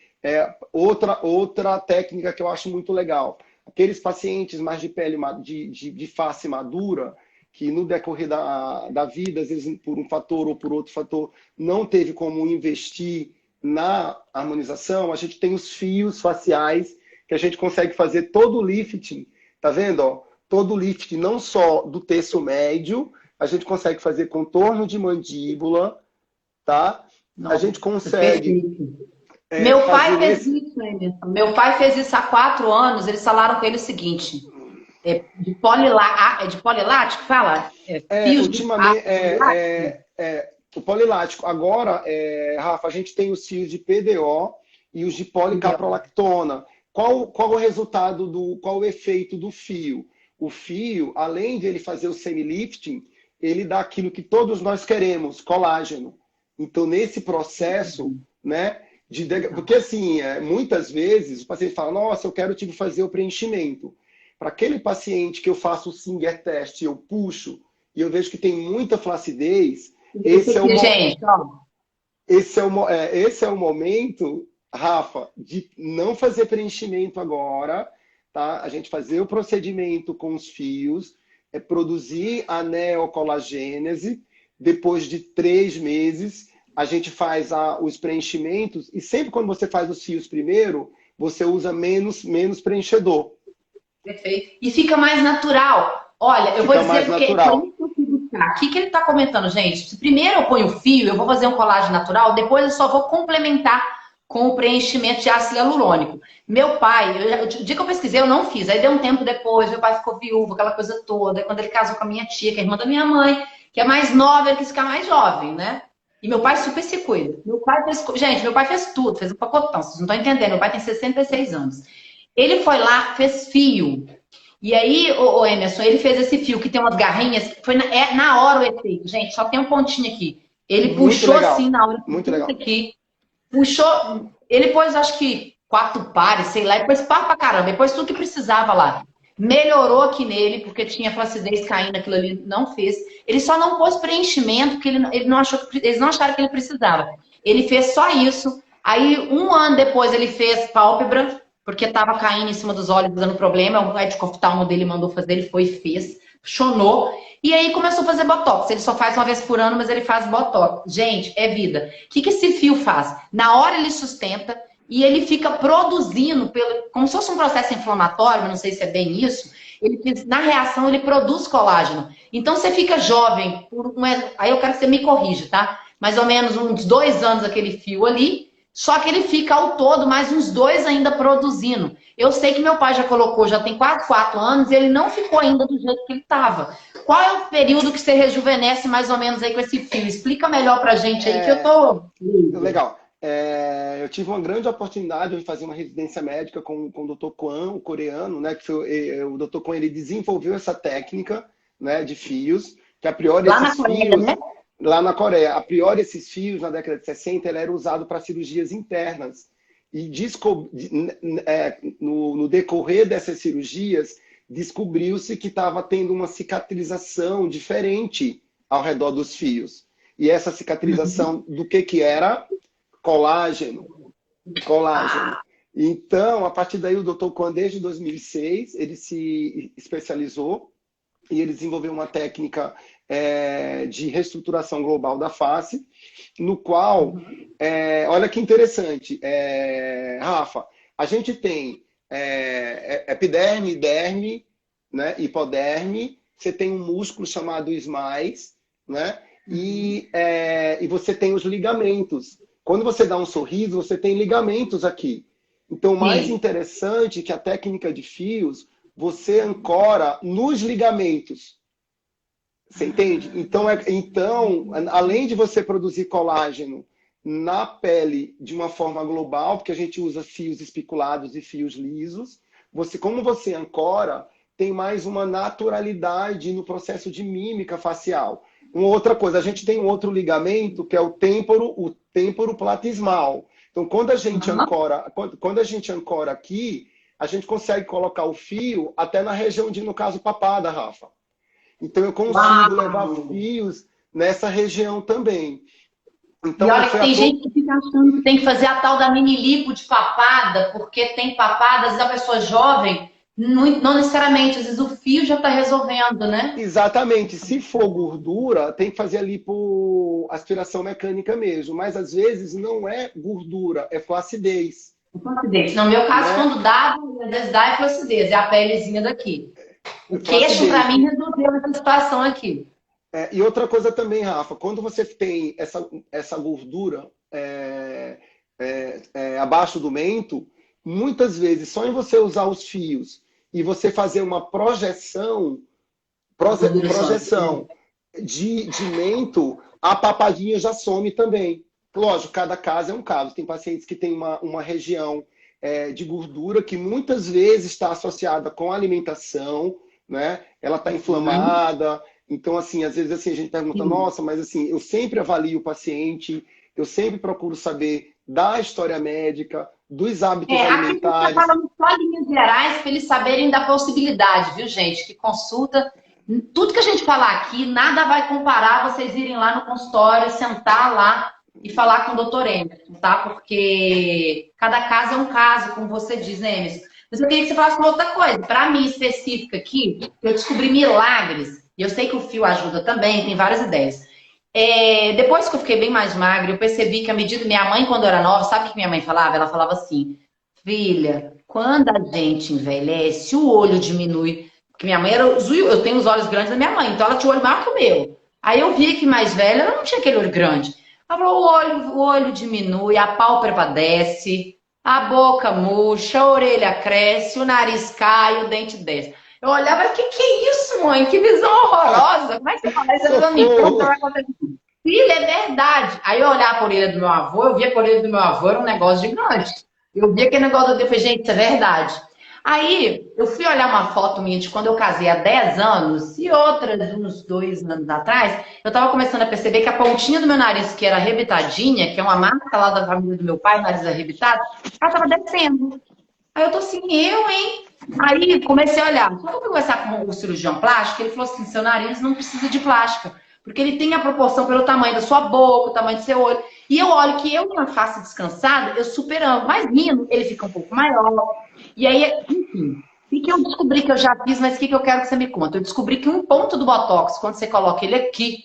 Outra técnica que eu acho muito legal. Aqueles pacientes mais de pele de face madura, que no decorrer da vida, às vezes por um fator ou por outro fator, não teve como investir na harmonização, a gente tem os fios faciais, que a gente consegue fazer todo o lifting, tá vendo? Ó? Todo o lifting, não só do terço médio, a gente consegue fazer contorno de mandíbula, tá? A Nossa, gente consegue perfeito. Meu pai fazer fez nesse. isso, Emerson. Meu pai fez isso há 4 anos. Eles falaram com ele o seguinte: é de polilático, fala? Fios de Ultimamente, aço polilático? o polilático. Agora, Rafa, a gente tem os fios de PDO e os de policaprolactona. Qual o resultado qual o efeito do fio? O fio, além de ele fazer o semi-lifting, ele dá aquilo que todos nós queremos, colágeno. Então, nesse processo, né, porque assim, muitas vezes o paciente fala, nossa, eu quero tipo, fazer o preenchimento. Para aquele paciente que eu faço o Singer test, eu puxo e eu vejo que tem muita flacidez, Isso aqui, gente, ó. esse é o momento, Rafa, de não fazer preenchimento agora, tá? A gente fazer o procedimento com os fios, produzir a neocolagênese, depois de 3 meses, a gente faz os preenchimentos, e sempre quando você faz os fios primeiro, você usa menos preenchedor. Perfeito. E fica mais natural. Olha, eu vou Fica dizer mais porque foi natural. isso que eu quis buscar. O que que ele está comentando, gente? Se primeiro eu ponho o fio, eu vou fazer um colágeno natural, depois eu só vou complementar com o preenchimento de ácido hialurônico. Meu pai, o dia que eu pesquisei, eu não fiz. Aí deu um tempo depois, meu pai ficou viúvo, aquela coisa toda. Aí quando ele casou com a minha tia, que é irmã da minha mãe, que é mais nova, ele quis ficar mais jovem, né? E meu pai super se cuida. Meu pai fez, gente, meu pai fez tudo, fez um pacotão, vocês não estão entendendo. Meu pai tem 66 anos. Ele foi lá, fez fio. E aí, o Emerson, ele fez esse fio que tem umas garrinhas, foi na hora o efeito, gente, só tem um pontinho aqui. Ele Muito puxou assim legal. na hora, Muito isso legal. aqui, puxou, ele pôs acho que 4 pares, sei lá, e pôs par pra caramba, ele pôs tudo que precisava lá. Melhorou aqui nele, porque tinha flacidez caindo, aquilo ali não fez. Ele só não pôs preenchimento, porque ele não achou eles não acharam que ele precisava. Ele fez só isso. Aí, um ano depois, ele fez pálpebra, porque estava caindo em cima dos olhos, dando problema. O médico oftalmo dele mandou fazer, ele foi e fez, chonou. E aí começou a fazer botox. Ele só faz uma vez por ano, mas ele faz botox. Gente, é vida. O que esse fio faz? Na hora ele sustenta e ele fica produzindo, como se fosse um processo inflamatório, não sei se é bem isso. Na reação, ele produz colágeno. Então você fica jovem. Aí eu quero que você me corrija, tá? Mais ou menos uns 2 anos aquele fio ali. Só que ele fica ao todo mais uns 2 ainda produzindo. Eu sei que meu pai já colocou, já tem quase 4 anos, e ele não ficou ainda do jeito que ele estava. Qual é o período que você rejuvenesce mais ou menos aí com esse fio? Explica melhor pra gente aí que eu tô. Legal. Eu tive uma grande oportunidade de fazer uma residência médica com o Dr. Kwan, o coreano, né? Que foi, o Dr. Kwan ele desenvolveu essa técnica, né, de fios, que a priori Lá na esses Coreia, fios né? lá na Coreia, a priori esses fios na década de 60 ele era usado para cirurgias internas. E no decorrer dessas cirurgias, descobriu-se que estava tendo uma cicatrização diferente ao redor dos fios. E essa cicatrização do que era? Colágeno. Colágeno. Então, a partir daí, o Dr. Kwan, desde 2006, ele se especializou e ele desenvolveu uma técnica de reestruturação global da face, no qual, olha que interessante, Rafa, a gente tem epiderme, derme, né, hipoderme, você tem um músculo chamado ismais, né, e você tem os ligamentos. Quando você dá um sorriso, você tem ligamentos aqui. Então, o mais interessante é que a técnica de fios, você ancora nos ligamentos. Você entende? Então, além de você produzir colágeno na pele de uma forma global, porque a gente usa fios espiculados e fios lisos, como você ancora, tem mais uma naturalidade no processo de mímica facial. Uma outra coisa, a gente tem um outro ligamento, que é o têmporo platismal. Então, quando a gente ancora aqui, a gente consegue colocar o fio até na região de, no caso, papada, Rafa. Então, eu consigo levar fios nessa região também. Então, e olha que tem gente que fica achando que tem que fazer a tal da mini lipo de papada, porque tem papadas da pessoa jovem, não necessariamente, às vezes o fio já está resolvendo, né? Exatamente. Se for gordura, tem que fazer ali por aspiração mecânica mesmo. Mas às vezes não é gordura, é flacidez. Flacidez. No meu caso, quando dá, às vezes dá é flacidez, é a pelezinha daqui. O queixo, para mim, resolveu essa situação aqui. E outra coisa também, Rafa, quando você tem essa gordura abaixo do mento, muitas vezes, só em você usar os fios e você fazer uma projeção de mento, a papadinha já some também. Lógico, cada caso é um caso. Tem pacientes que têm uma região de gordura que muitas vezes está associada com a alimentação, né? Ela está inflamada. Então, assim, às vezes assim, a gente pergunta, nossa, mas assim, eu sempre avalio o paciente, eu sempre procuro saber da história médica, dos hábitos alimentares. Aqui a gente está falando só em linhas gerais para eles saberem da possibilidade, viu, gente? Que consulta, tudo que a gente falar aqui, nada vai comparar vocês irem lá no consultório, sentar lá e falar com o doutor Emerson, tá? Porque cada caso é um caso, como você diz, né, Emerson? Mas eu queria que você falasse uma outra coisa. Para mim, específica aqui, eu descobri milagres. E eu sei que o fio ajuda também, tem várias ideias. Depois que eu fiquei bem mais magra, eu percebi que a medida... Minha mãe, quando eu era nova, sabe o que minha mãe falava? Ela falava assim, filha, quando a gente envelhece, o olho diminui. Porque minha mãe era... Eu tenho os olhos grandes da minha mãe, então ela tinha o olho maior que o meu. Aí eu vi que mais velha, ela não tinha aquele olho grande. Ela falou, o olho diminui, a pálpebra desce, a boca murcha, a orelha cresce, o nariz cai, o dente desce. Eu olhava, que é isso, mãe? Que visão horrorosa. Como é que você fala isso? Filha, é verdade. Aí eu olhava a orelha do meu avô, eu via que a orelha do meu avô era um negócio gigante. Eu via aquele negócio eu falei, gente, isso é verdade. Aí eu fui olhar uma foto minha de quando eu casei há 10 anos e outras uns 2 anos atrás, eu tava começando a perceber que a pontinha do meu nariz, que era arrebitadinha, que é uma marca lá da família do meu pai, o nariz arrebitado, ela tava descendo. Aí eu tô assim, hein? Aí comecei a olhar. Quando eu fui conversar com o cirurgião plástico, ele falou assim, seu nariz não precisa de plástica, porque ele tem a proporção pelo tamanho da sua boca, o tamanho do seu olho. E eu olho que eu, na face descansada, eu super amo. Mas rindo, ele fica um pouco maior. E aí, enfim, o que eu descobri que eu já fiz, mas o que eu quero que você me conte? Eu descobri que um ponto do Botox, quando você coloca ele aqui,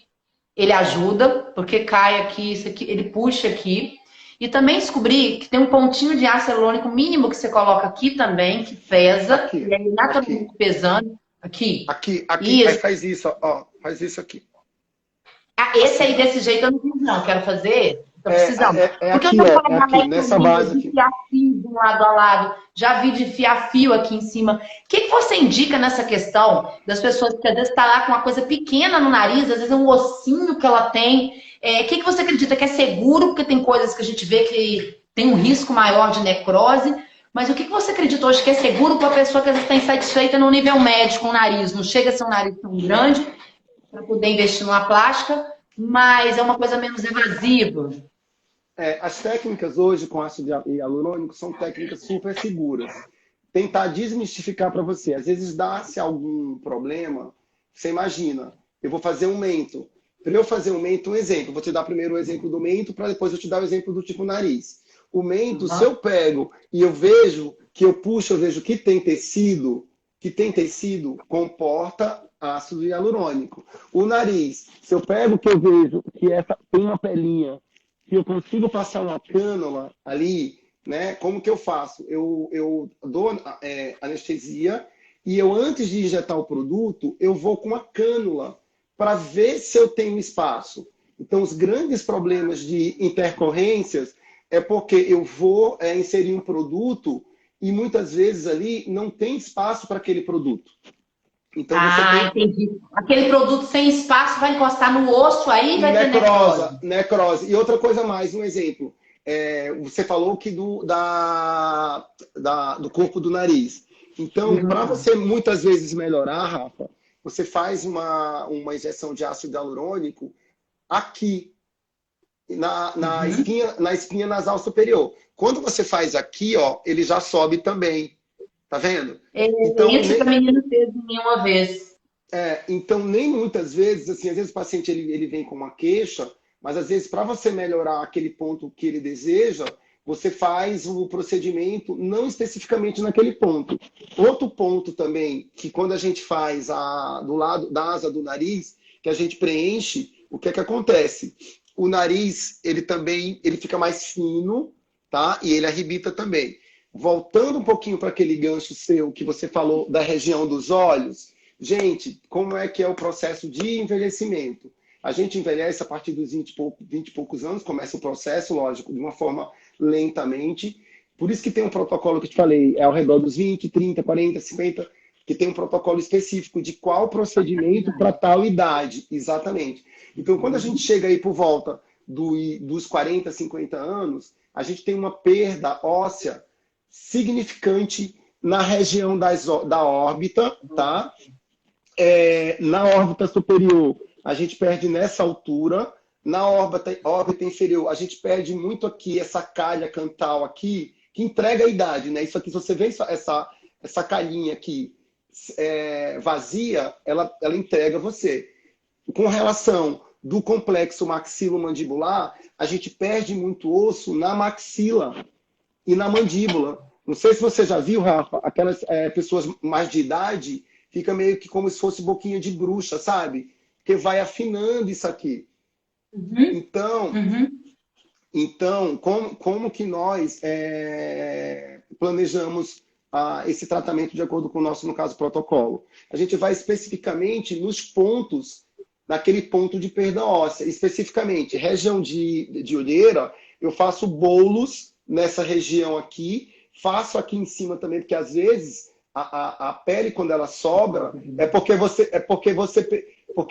ele ajuda, porque cai aqui, isso aqui, ele puxa aqui. E também descobri que tem um pontinho de ácido hialurônico mínimo que você coloca aqui também, que pesa. Aqui, e aí, naturalmente, pesando. Aqui. Aqui. Aí faz isso, ó. Faz isso aqui. Esse aí, desse jeito, eu não fiz, não. Quero fazer. Tô precisando. Porque aqui, eu tô aqui, nessa base aqui. Enfiar fio de um lado a lado. Já vi de enfiar fio aqui em cima. O que você indica nessa questão das pessoas que às vezes tá lá com uma coisa pequena no nariz, às vezes é um ossinho que ela tem. O que você acredita que é seguro? Porque tem coisas que a gente vê que tem um risco maior de necrose. Mas o que você acredita hoje que é seguro para a pessoa que às vezes está insatisfeita no nível médio com o nariz? Não chega a ser um nariz tão grande para poder investir numa plástica, mas é uma coisa menos evasiva. As técnicas hoje com ácido hialurônico são técnicas super seguras. Tentar desmistificar para você. Às vezes dá-se algum problema, você imagina, eu vou fazer um mento. Para eu fazer um mento, um exemplo. Vou te dar primeiro o exemplo do mento, para depois eu te dar o exemplo do tipo nariz. O mento, se eu pego e eu vejo que eu puxo, eu vejo que tem tecido, comporta ácido hialurônico. O nariz, se eu pego que eu vejo que tem uma pelinha, que eu consigo passar uma cânula ali, né? Como que eu faço? Eu dou anestesia e eu, antes de injetar o produto, eu vou com a cânula para ver se eu tenho espaço. Então, os grandes problemas de intercorrências é porque eu vou inserir um produto e muitas vezes ali não tem espaço para aquele produto. Então, entendi. Aquele produto sem espaço vai encostar no osso aí e vai ter necrose. E outra coisa mais, um exemplo. Você falou que do corpo do nariz. Então, para você muitas vezes melhorar, Rafa, você faz uma injeção de ácido hialurônico aqui, na espinha nasal superior. Quando você faz aqui, ó, ele já sobe também. Tá vendo? Então, isso que a menina fez uma vez. Então, nem muitas vezes, assim, às vezes o paciente ele vem com uma queixa, mas às vezes para você melhorar aquele ponto que ele deseja, você faz o procedimento não especificamente naquele ponto. Outro ponto também, que quando a gente faz do lado da asa do nariz, que a gente preenche, o que é que acontece? O nariz, ele fica mais fino, tá? E ele arrebita também. Voltando um pouquinho para aquele gancho seu que você falou da região dos olhos, gente, como é que é o processo de envelhecimento? A gente envelhece a partir dos 20 e poucos anos, começa o processo, lógico, de uma forma lentamente. Por isso que tem um protocolo que eu te falei, ao redor dos 20, 30, 40, 50, que tem um protocolo específico de qual procedimento para tal idade, exatamente. Então, quando a gente chega aí por volta dos 40, 50 anos, a gente tem uma perda óssea significante na região da órbita, tá? Na órbita superior, a gente perde nessa altura. Na órbita inferior, a gente perde muito aqui, essa calha cantal aqui, que entrega a idade, né? Isso aqui, se você vê essa calhinha aqui vazia, ela entrega você. Com relação do complexo maxilomandibular, a gente perde muito osso na maxila e na mandíbula. Não sei se você já viu, Rafa, aquelas pessoas mais de idade, fica meio que como se fosse boquinha de bruxa, sabe? Porque vai afinando isso aqui. Então, como que nós planejamos esse tratamento de acordo com o nosso, no caso, protocolo? A gente vai especificamente nos pontos, naquele ponto de perda óssea. Especificamente, região de olheira, eu faço bolos nessa região aqui, faço aqui em cima também, porque às vezes a pele, quando ela sobra, é porque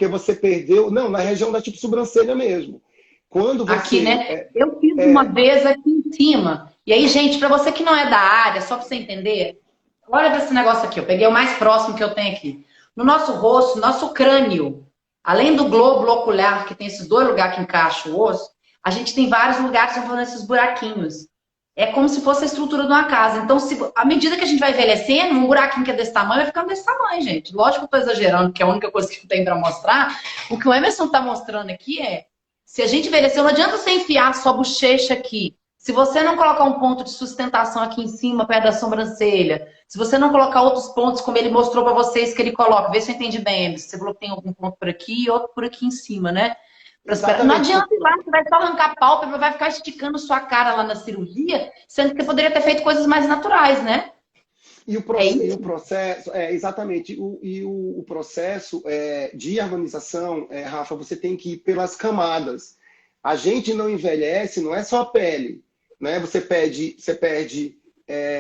você perdeu... Não, na região da tipo sobrancelha mesmo. Quando você, aqui, né? Eu fiz uma vez aqui em cima. E aí, gente, para você que não é da área, só para você entender, olha para esse negócio aqui. Eu peguei o mais próximo que eu tenho aqui. No nosso rosto, nosso crânio, além do globo ocular, que tem esses dois lugares que encaixam o osso, a gente tem vários lugares que vão fazendo esses buraquinhos. É como se fosse a estrutura de uma casa. Então, à medida que a gente vai envelhecendo, um buraquinho que é desse tamanho vai ficando desse tamanho, gente. Lógico que eu estou exagerando, porque é a única coisa que eu tenho para mostrar. O que o Emerson está mostrando aqui se a gente envelheceu, não adianta você enfiar sua bochecha aqui. Se você não colocar um ponto de sustentação aqui em cima, perto da sobrancelha, se você não colocar outros pontos, como ele mostrou para vocês que ele coloca, vê se eu entendi bem, Emerson. Você falou que tem algum ponto por aqui e outro por aqui em cima, né? Não adianta ir lá, você vai só arrancar a pálpebra, vai ficar esticando sua cara lá na cirurgia, sendo que você poderia ter feito coisas mais naturais, né? E o processo, exatamente, o processo de harmonização, Rafa, você tem que ir pelas camadas. A gente não envelhece, não é só a pele, né? Você perde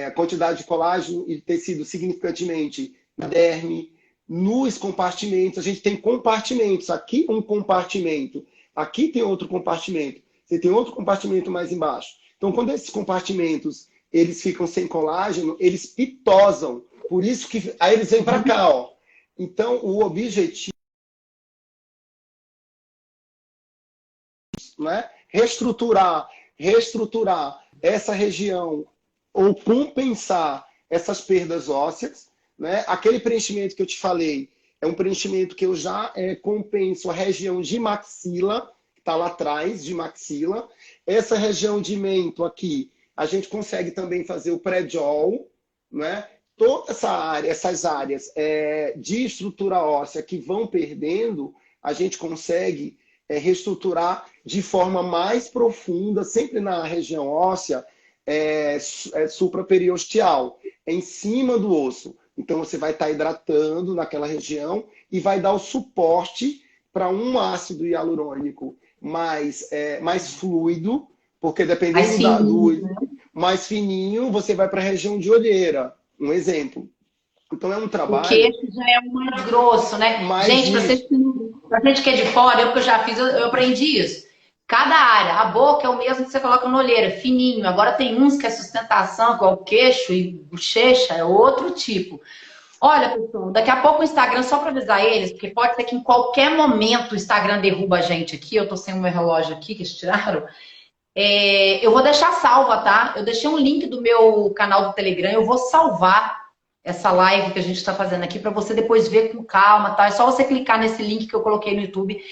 a quantidade de colágeno e tecido significantemente na derme, nos compartimentos. A gente tem compartimentos. Aqui um compartimento, aqui tem outro compartimento. Você tem outro compartimento mais embaixo. Então, quando esses compartimentos eles ficam sem colágeno, eles pitosam. Por isso que aí eles vêm para cá, ó. Então, o objetivo, né, reestruturar essa região ou compensar essas perdas ósseas, né? Aquele preenchimento que eu te falei é um preenchimento que eu já compenso a região de maxila, que está lá atrás de maxila. Essa região de mento aqui, A gente consegue também fazer o pré-jol, né? Toda essa área, essas áreas de estrutura óssea que vão perdendo, a gente consegue reestruturar de forma mais profunda, sempre na região óssea supraperiosteal, em cima do osso. Então você vai estar hidratando naquela região e vai dar o suporte para um ácido hialurônico mais fluido, porque dependendo do mais fininho, você vai para a região de olheira, um exemplo. Então é um trabalho... O queixo já é mais grosso, né? Gente, pra gente que é de fora, eu que eu já fiz, eu aprendi isso. Cada área, a boca é o mesmo que você coloca na olheira, fininho. Agora tem uns que é sustentação, igual o queixo e bochecha, é outro tipo. Olha, pessoal, daqui a pouco o Instagram, só para avisar eles, porque pode ser que em qualquer momento o Instagram derruba a gente aqui. Eu tô sem o meu relógio aqui, que eles tiraram. Eu vou deixar salva, tá? Eu deixei um link do meu canal do Telegram, eu vou salvar essa live que a gente está fazendo aqui para você depois ver com calma, tá? É só você clicar nesse link que eu coloquei no YouTube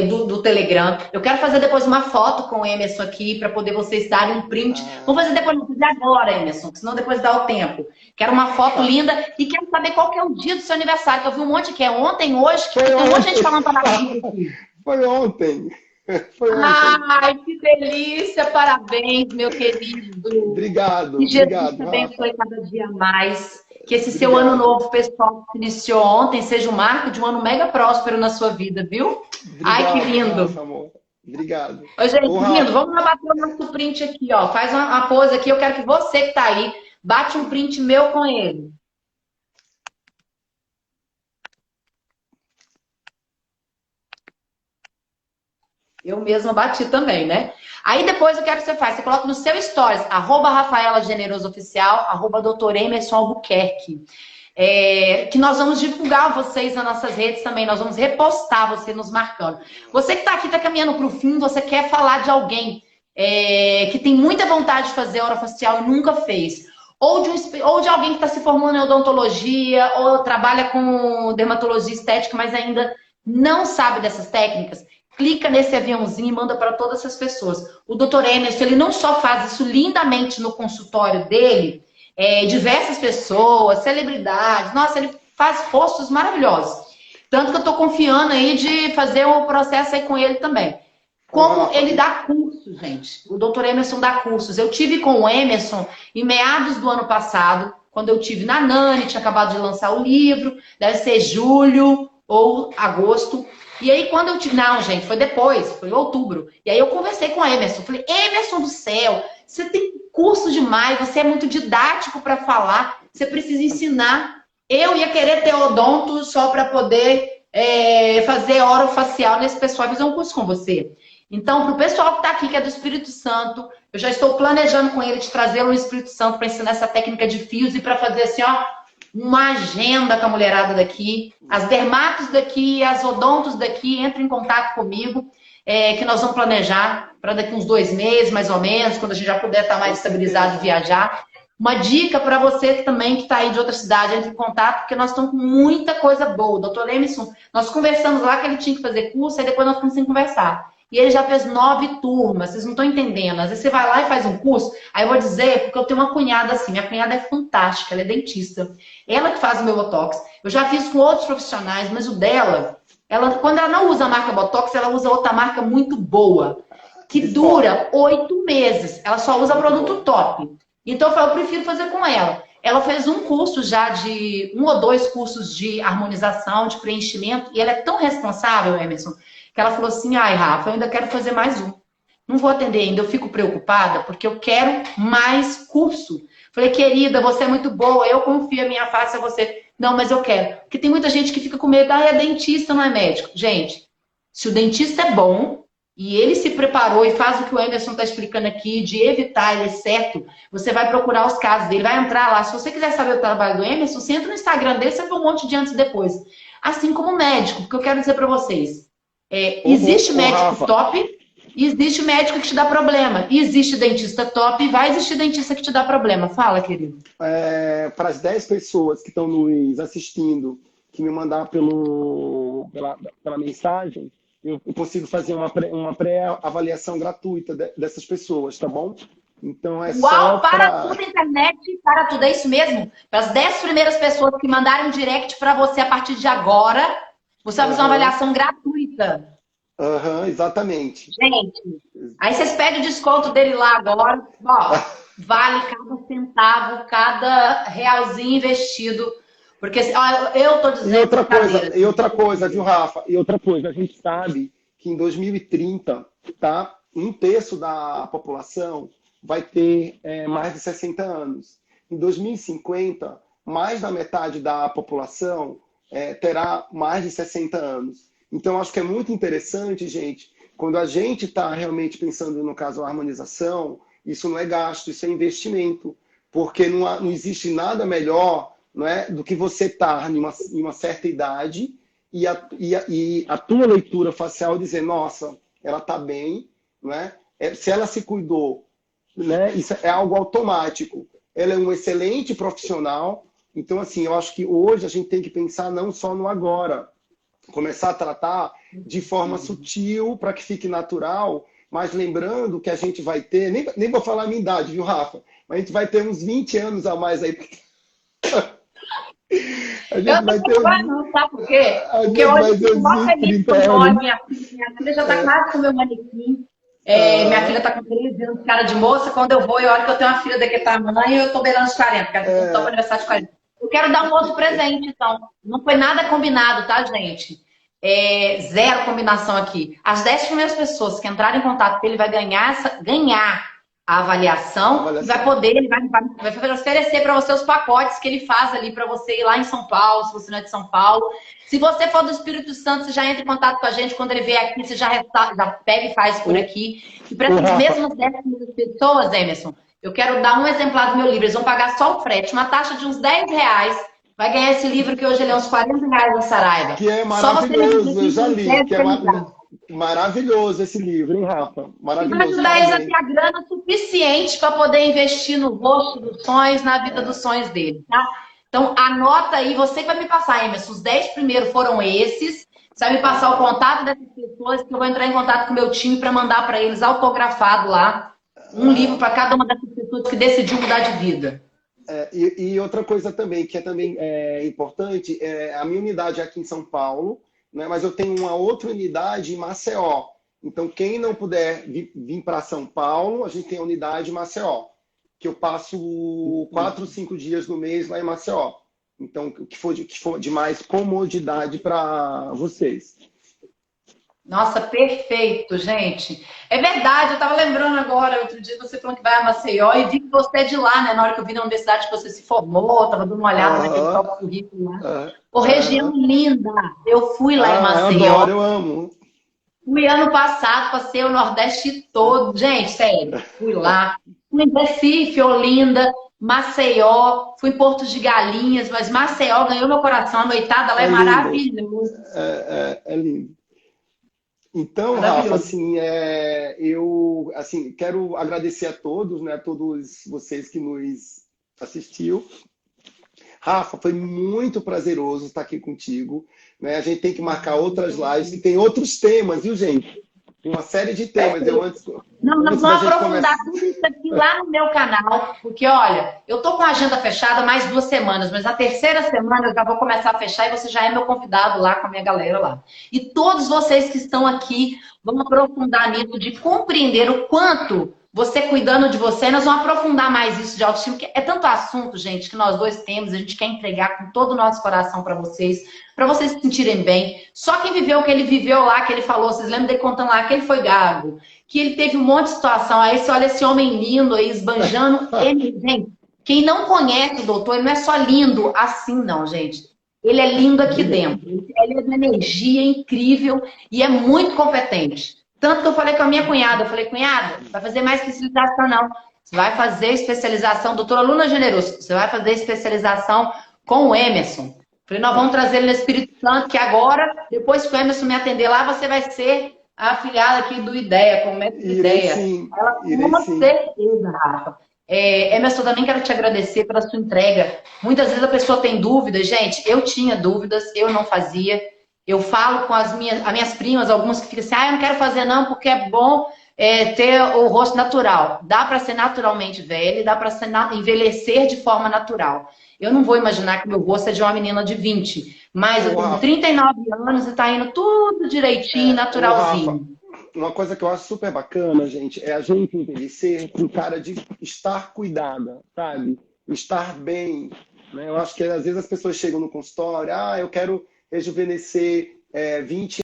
do Telegram. Eu quero fazer depois uma foto com o Emerson aqui para poder vocês darem um print. Vamos fazer depois, não fazer agora, Emerson, senão depois dá o tempo. Quero uma foto linda e quero saber qual que é o dia do seu aniversário, que eu vi um monte que é ontem, hoje, que tem um monte de gente falando parabéns aqui. Foi ontem. Ai, que delícia! Parabéns, meu querido. Obrigado. Que Jesus te abençoe cada dia mais. Que esse seu ano novo, pessoal, que iniciou ontem, seja um marco de um ano mega próspero na sua vida, viu? Ai, que lindo. Nossa, amor. Obrigado. Oi, gente, lindo. Vamos lá bater o nosso print aqui, ó. Faz uma pose aqui. Eu quero que você que tá aí, bate um print meu com ele. Eu mesma bati também, né? Aí depois eu quero que você faça. Você coloca no seu stories, @RafaelaGenerosoOficial, @Dr. Emerson Albuquerque. Que nós vamos divulgar vocês nas nossas redes também. Nós vamos repostar você nos marcando. Você que está aqui, está caminhando para o fim, você quer falar de alguém que tem muita vontade de fazer orofacial e nunca fez. Ou de alguém que está se formando em odontologia, ou trabalha com dermatologia estética, mas ainda não sabe dessas técnicas. Clica nesse aviãozinho e manda para todas essas pessoas. O Dr. Emerson, ele não só faz isso lindamente no consultório dele, diversas pessoas, celebridades, nossa, ele faz rostos maravilhosos. Tanto que eu estou confiando aí de fazer o processo aí com ele também. Como ele dá cursos, gente. O Dr. Emerson dá cursos. Eu tive com o Emerson em meados do ano passado, quando eu tive na Nani, tinha acabado de lançar o livro, deve ser julho ou agosto. E aí, quando eu tive... Não, gente, foi depois, foi em outubro. E aí eu conversei com o Emerson. Falei, Emerson do céu, você tem curso demais, você é muito didático para falar, você precisa ensinar. Eu ia querer ter odonto só para poder fazer orofacial nesse pessoal, fazer um curso com você. Então, para o pessoal que está aqui, que é do Espírito Santo, eu já estou planejando com ele de trazê-lo no Espírito Santo para ensinar essa técnica de fios e para fazer assim, ó, uma agenda com a mulherada daqui, as dermatos daqui, as odontos daqui, entrem em contato comigo, que nós vamos planejar para daqui uns 2 meses, mais ou menos, quando a gente já puder estar mais estabilizado e viajar. Uma dica para você também que está aí de outra cidade, entre em contato, porque nós estamos com muita coisa boa. O doutor Emerson, nós conversamos lá que ele tinha que fazer curso, aí depois nós ficamos sem conversar. E ele já fez 9 turmas, vocês não estão entendendo. Às vezes você vai lá e faz um curso, aí eu vou dizer, porque eu tenho uma cunhada assim, minha cunhada é fantástica, ela é dentista. Ela que faz o meu Botox. Eu já fiz com outros profissionais, mas o dela, quando ela não usa a marca Botox, ela usa outra marca muito boa, que dura 8 meses. Ela só usa produto top. Então eu prefiro fazer com ela. Ela fez um curso já de 1 ou 2 cursos de harmonização, de preenchimento, e ela é tão responsável, Emerson, que ela falou assim, ai, Rafa, eu ainda quero fazer mais um. Não vou atender ainda, eu fico preocupada, porque eu quero mais curso. Falei, querida, você é muito boa, eu confio, a minha face é você. Não, mas eu quero. Porque tem muita gente que fica com medo, é dentista, não é médico. Gente, se o dentista é bom, e ele se preparou e faz o que o Emerson está explicando aqui, de evitar, ele é certo, você vai procurar os casos dele, vai entrar lá. Se você quiser saber o trabalho do Emerson, você entra no Instagram dele, você vê um monte de antes e depois. Assim como médico, porque eu quero dizer para vocês, existe médico top e existe médico que te dá problema. E existe dentista top e vai existir dentista que te dá problema. Fala, querido. Para as 10 pessoas que estão nos assistindo, que me mandar pela mensagem, eu consigo fazer uma pré-avaliação gratuita dessas pessoas, tá bom? Então é Uau, só para para... tudo, internet, para tudo, é isso mesmo? Para as 10 primeiras pessoas que mandarem um direct para você a partir de agora, você vai fazer uma Aham, avaliação gratuita. aham, exatamente. Gente, aí vocês pedem o desconto dele lá agora, ó, vale cada centavo, cada realzinho investido, porque ó, eu tô E dizendo outra brincadeira. coisa, e outra coisa, viu, Rafa? E outra coisa, a gente sabe que em 2030, tá? Um terço da população vai ter mais de 60 anos. Em 2050, mais da metade da população terá mais de 60 anos. Então, acho que é muito interessante, gente, quando a gente está realmente pensando, no caso, a harmonização, isso não é gasto, isso é investimento. Porque não existe nada melhor, não é, do que você estar em uma certa idade e a tua leitura facial dizer, nossa, ela está bem, não é? Se ela se cuidou, né? Isso é algo automático. Ela é um excelente profissional. Então, assim, eu acho que hoje a gente tem que pensar não só no agora, começar a tratar de forma sutil para que fique natural, mas lembrando que a gente vai ter, nem vou falar a minha idade, viu, Rafa? Mas a gente vai ter uns 20 anos a mais aí. A Eu gente não vai tô ter falando, não, sabe por quê? a Porque gente hoje vai eu ter fico uns mó 20, feliz 30 quando eu olho anos. minha filha já tá quase com o meu manequim. Minha filha Ah, tá com 13 anos, cara de moça. Quando eu vou, eu olho que eu tenho uma filha daquele tamanho e eu tô beirando os 40, porque eu tô para aniversário de 40. Eu quero dar um outro presente, então. Não foi nada combinado, tá, gente? Zero combinação aqui. As 10 primeiras pessoas que entrarem em contato com ele vai ganhar a avaliação e vai avaliação. poder, ele vai oferecer para você os pacotes que ele faz ali para você ir lá em São Paulo, se você não é de São Paulo. Se você for do Espírito Santo, você já entra em contato com a gente. Quando ele vier aqui, você já pega e faz por aqui. E para Ô, essas Rafa, mesmas 10 primeiras pessoas, Emerson, eu quero dar um exemplar do meu livro. Eles vão pagar só o frete, uma taxa de uns R$ 10. Vai ganhar esse livro que hoje ele é uns R$ 40 na Saraiva. que é Só você me dizer maravilhoso, eu quem já li, quiser que é comprar. maravilhoso esse livro, hein, Rafa? E vai Maravilhoso, ajudar eles a ter parabéns. a grana suficiente para poder investir no rosto dos sonhos, na vida dos sonhos dele, tá? Então, anota aí, você que vai me passar, Emerson, os 10 primeiros foram esses. Você vai me passar o Aham, contato dessas pessoas, que eu vou entrar em contato com o meu time para mandar para eles autografado lá um livro aham. para cada uma dessas pessoas que decidiu mudar de vida. E outra coisa também, que é também importante, a minha unidade é aqui em São Paulo, né, mas eu tenho uma outra unidade em Maceió. Então, quem não puder vir para São Paulo, a gente tem a unidade em Maceió, que eu passo 4, 5 dias no mês lá em Maceió. Então, o que for de mais comodidade para vocês. Nossa, perfeito, gente. É verdade, eu tava lembrando agora, outro dia você falou que vai a Maceió e vi que você é de lá, né? Na hora que eu vi na universidade que você se formou, tava dando uma olhada naquele Aham, próprio currículo lá. aham, Pô, região aham. linda. Eu fui lá em Ah, eu Maceió. adoro, eu amo. Fui ano passado, passei o Nordeste todo. Gente, sério, fui lá. Fui em Recife, Olinda, Maceió, fui em Porto de Galinhas, mas Maceió ganhou meu coração. A noitada lá é É lindo, maravilhosa. é lindo. Então, Rafa, Maravilhoso. assim, eu assim, quero agradecer a todos, né, a todos vocês que nos assistiu. Rafa, foi muito prazeroso estar aqui contigo, né? A gente tem que marcar outras lives, que tem outros temas, viu, gente? Tem uma série de temas. Não, nós Antes da vamos gente aprofundar começar. tudo isso aqui lá no meu canal, porque olha, eu tô com a agenda fechada mais 2 semanas, mas na terceira semana eu já vou começar a fechar e você já é meu convidado lá com a minha galera lá. E todos vocês que estão aqui vão aprofundar nisso de compreender o quanto você cuidando de você, nós vamos aprofundar mais isso de autoestima, porque é tanto assunto, gente, que nós dois temos, a gente quer entregar com todo o nosso coração para vocês se sentirem bem. Só quem viveu o que ele viveu lá, que ele falou, vocês lembram dele contando lá que ele foi gago, que ele teve um monte de situação. Aí você olha esse homem lindo aí, esbanjando. Ele, gente, quem não conhece o doutor, ele não é só lindo assim, não, gente. Ele é lindo aqui dentro. Ele é de uma energia incrível e é muito competente. Tanto que eu falei com a minha cunhada, eu falei, cunhada, vai fazer mais especialização, não. Você vai fazer especialização, doutora Luna Generoso, você vai fazer especialização com o Emerson. Falei, nós vamos trazer ele no Espírito Santo, que agora, depois que o Emerson me atender lá, você vai ser a afiliada aqui do IDEA, como médico do Irei IDEA. sim, Ela com irei uma sim. certeza, Rafa. Emerson, também quero te agradecer pela sua entrega. Muitas vezes a pessoa tem dúvidas. Gente, eu tinha dúvidas, eu não fazia. Eu falo com as minhas primas, algumas que ficam assim, eu não quero fazer não, porque é bom. ter o rosto natural. Dá para ser naturalmente velha, dá para envelhecer de forma natural. Eu não vou imaginar que meu rosto é de uma menina de 20, mas eu Ô, tenho Rafa, 39 anos e tá indo tudo direitinho, ô, Rafa, naturalzinho. uma coisa que eu acho super bacana, gente, é a gente envelhecer com cara de estar cuidada, sabe? Estar bem, né? Eu acho que às vezes as pessoas chegam no consultório, eu quero rejuvenescer 20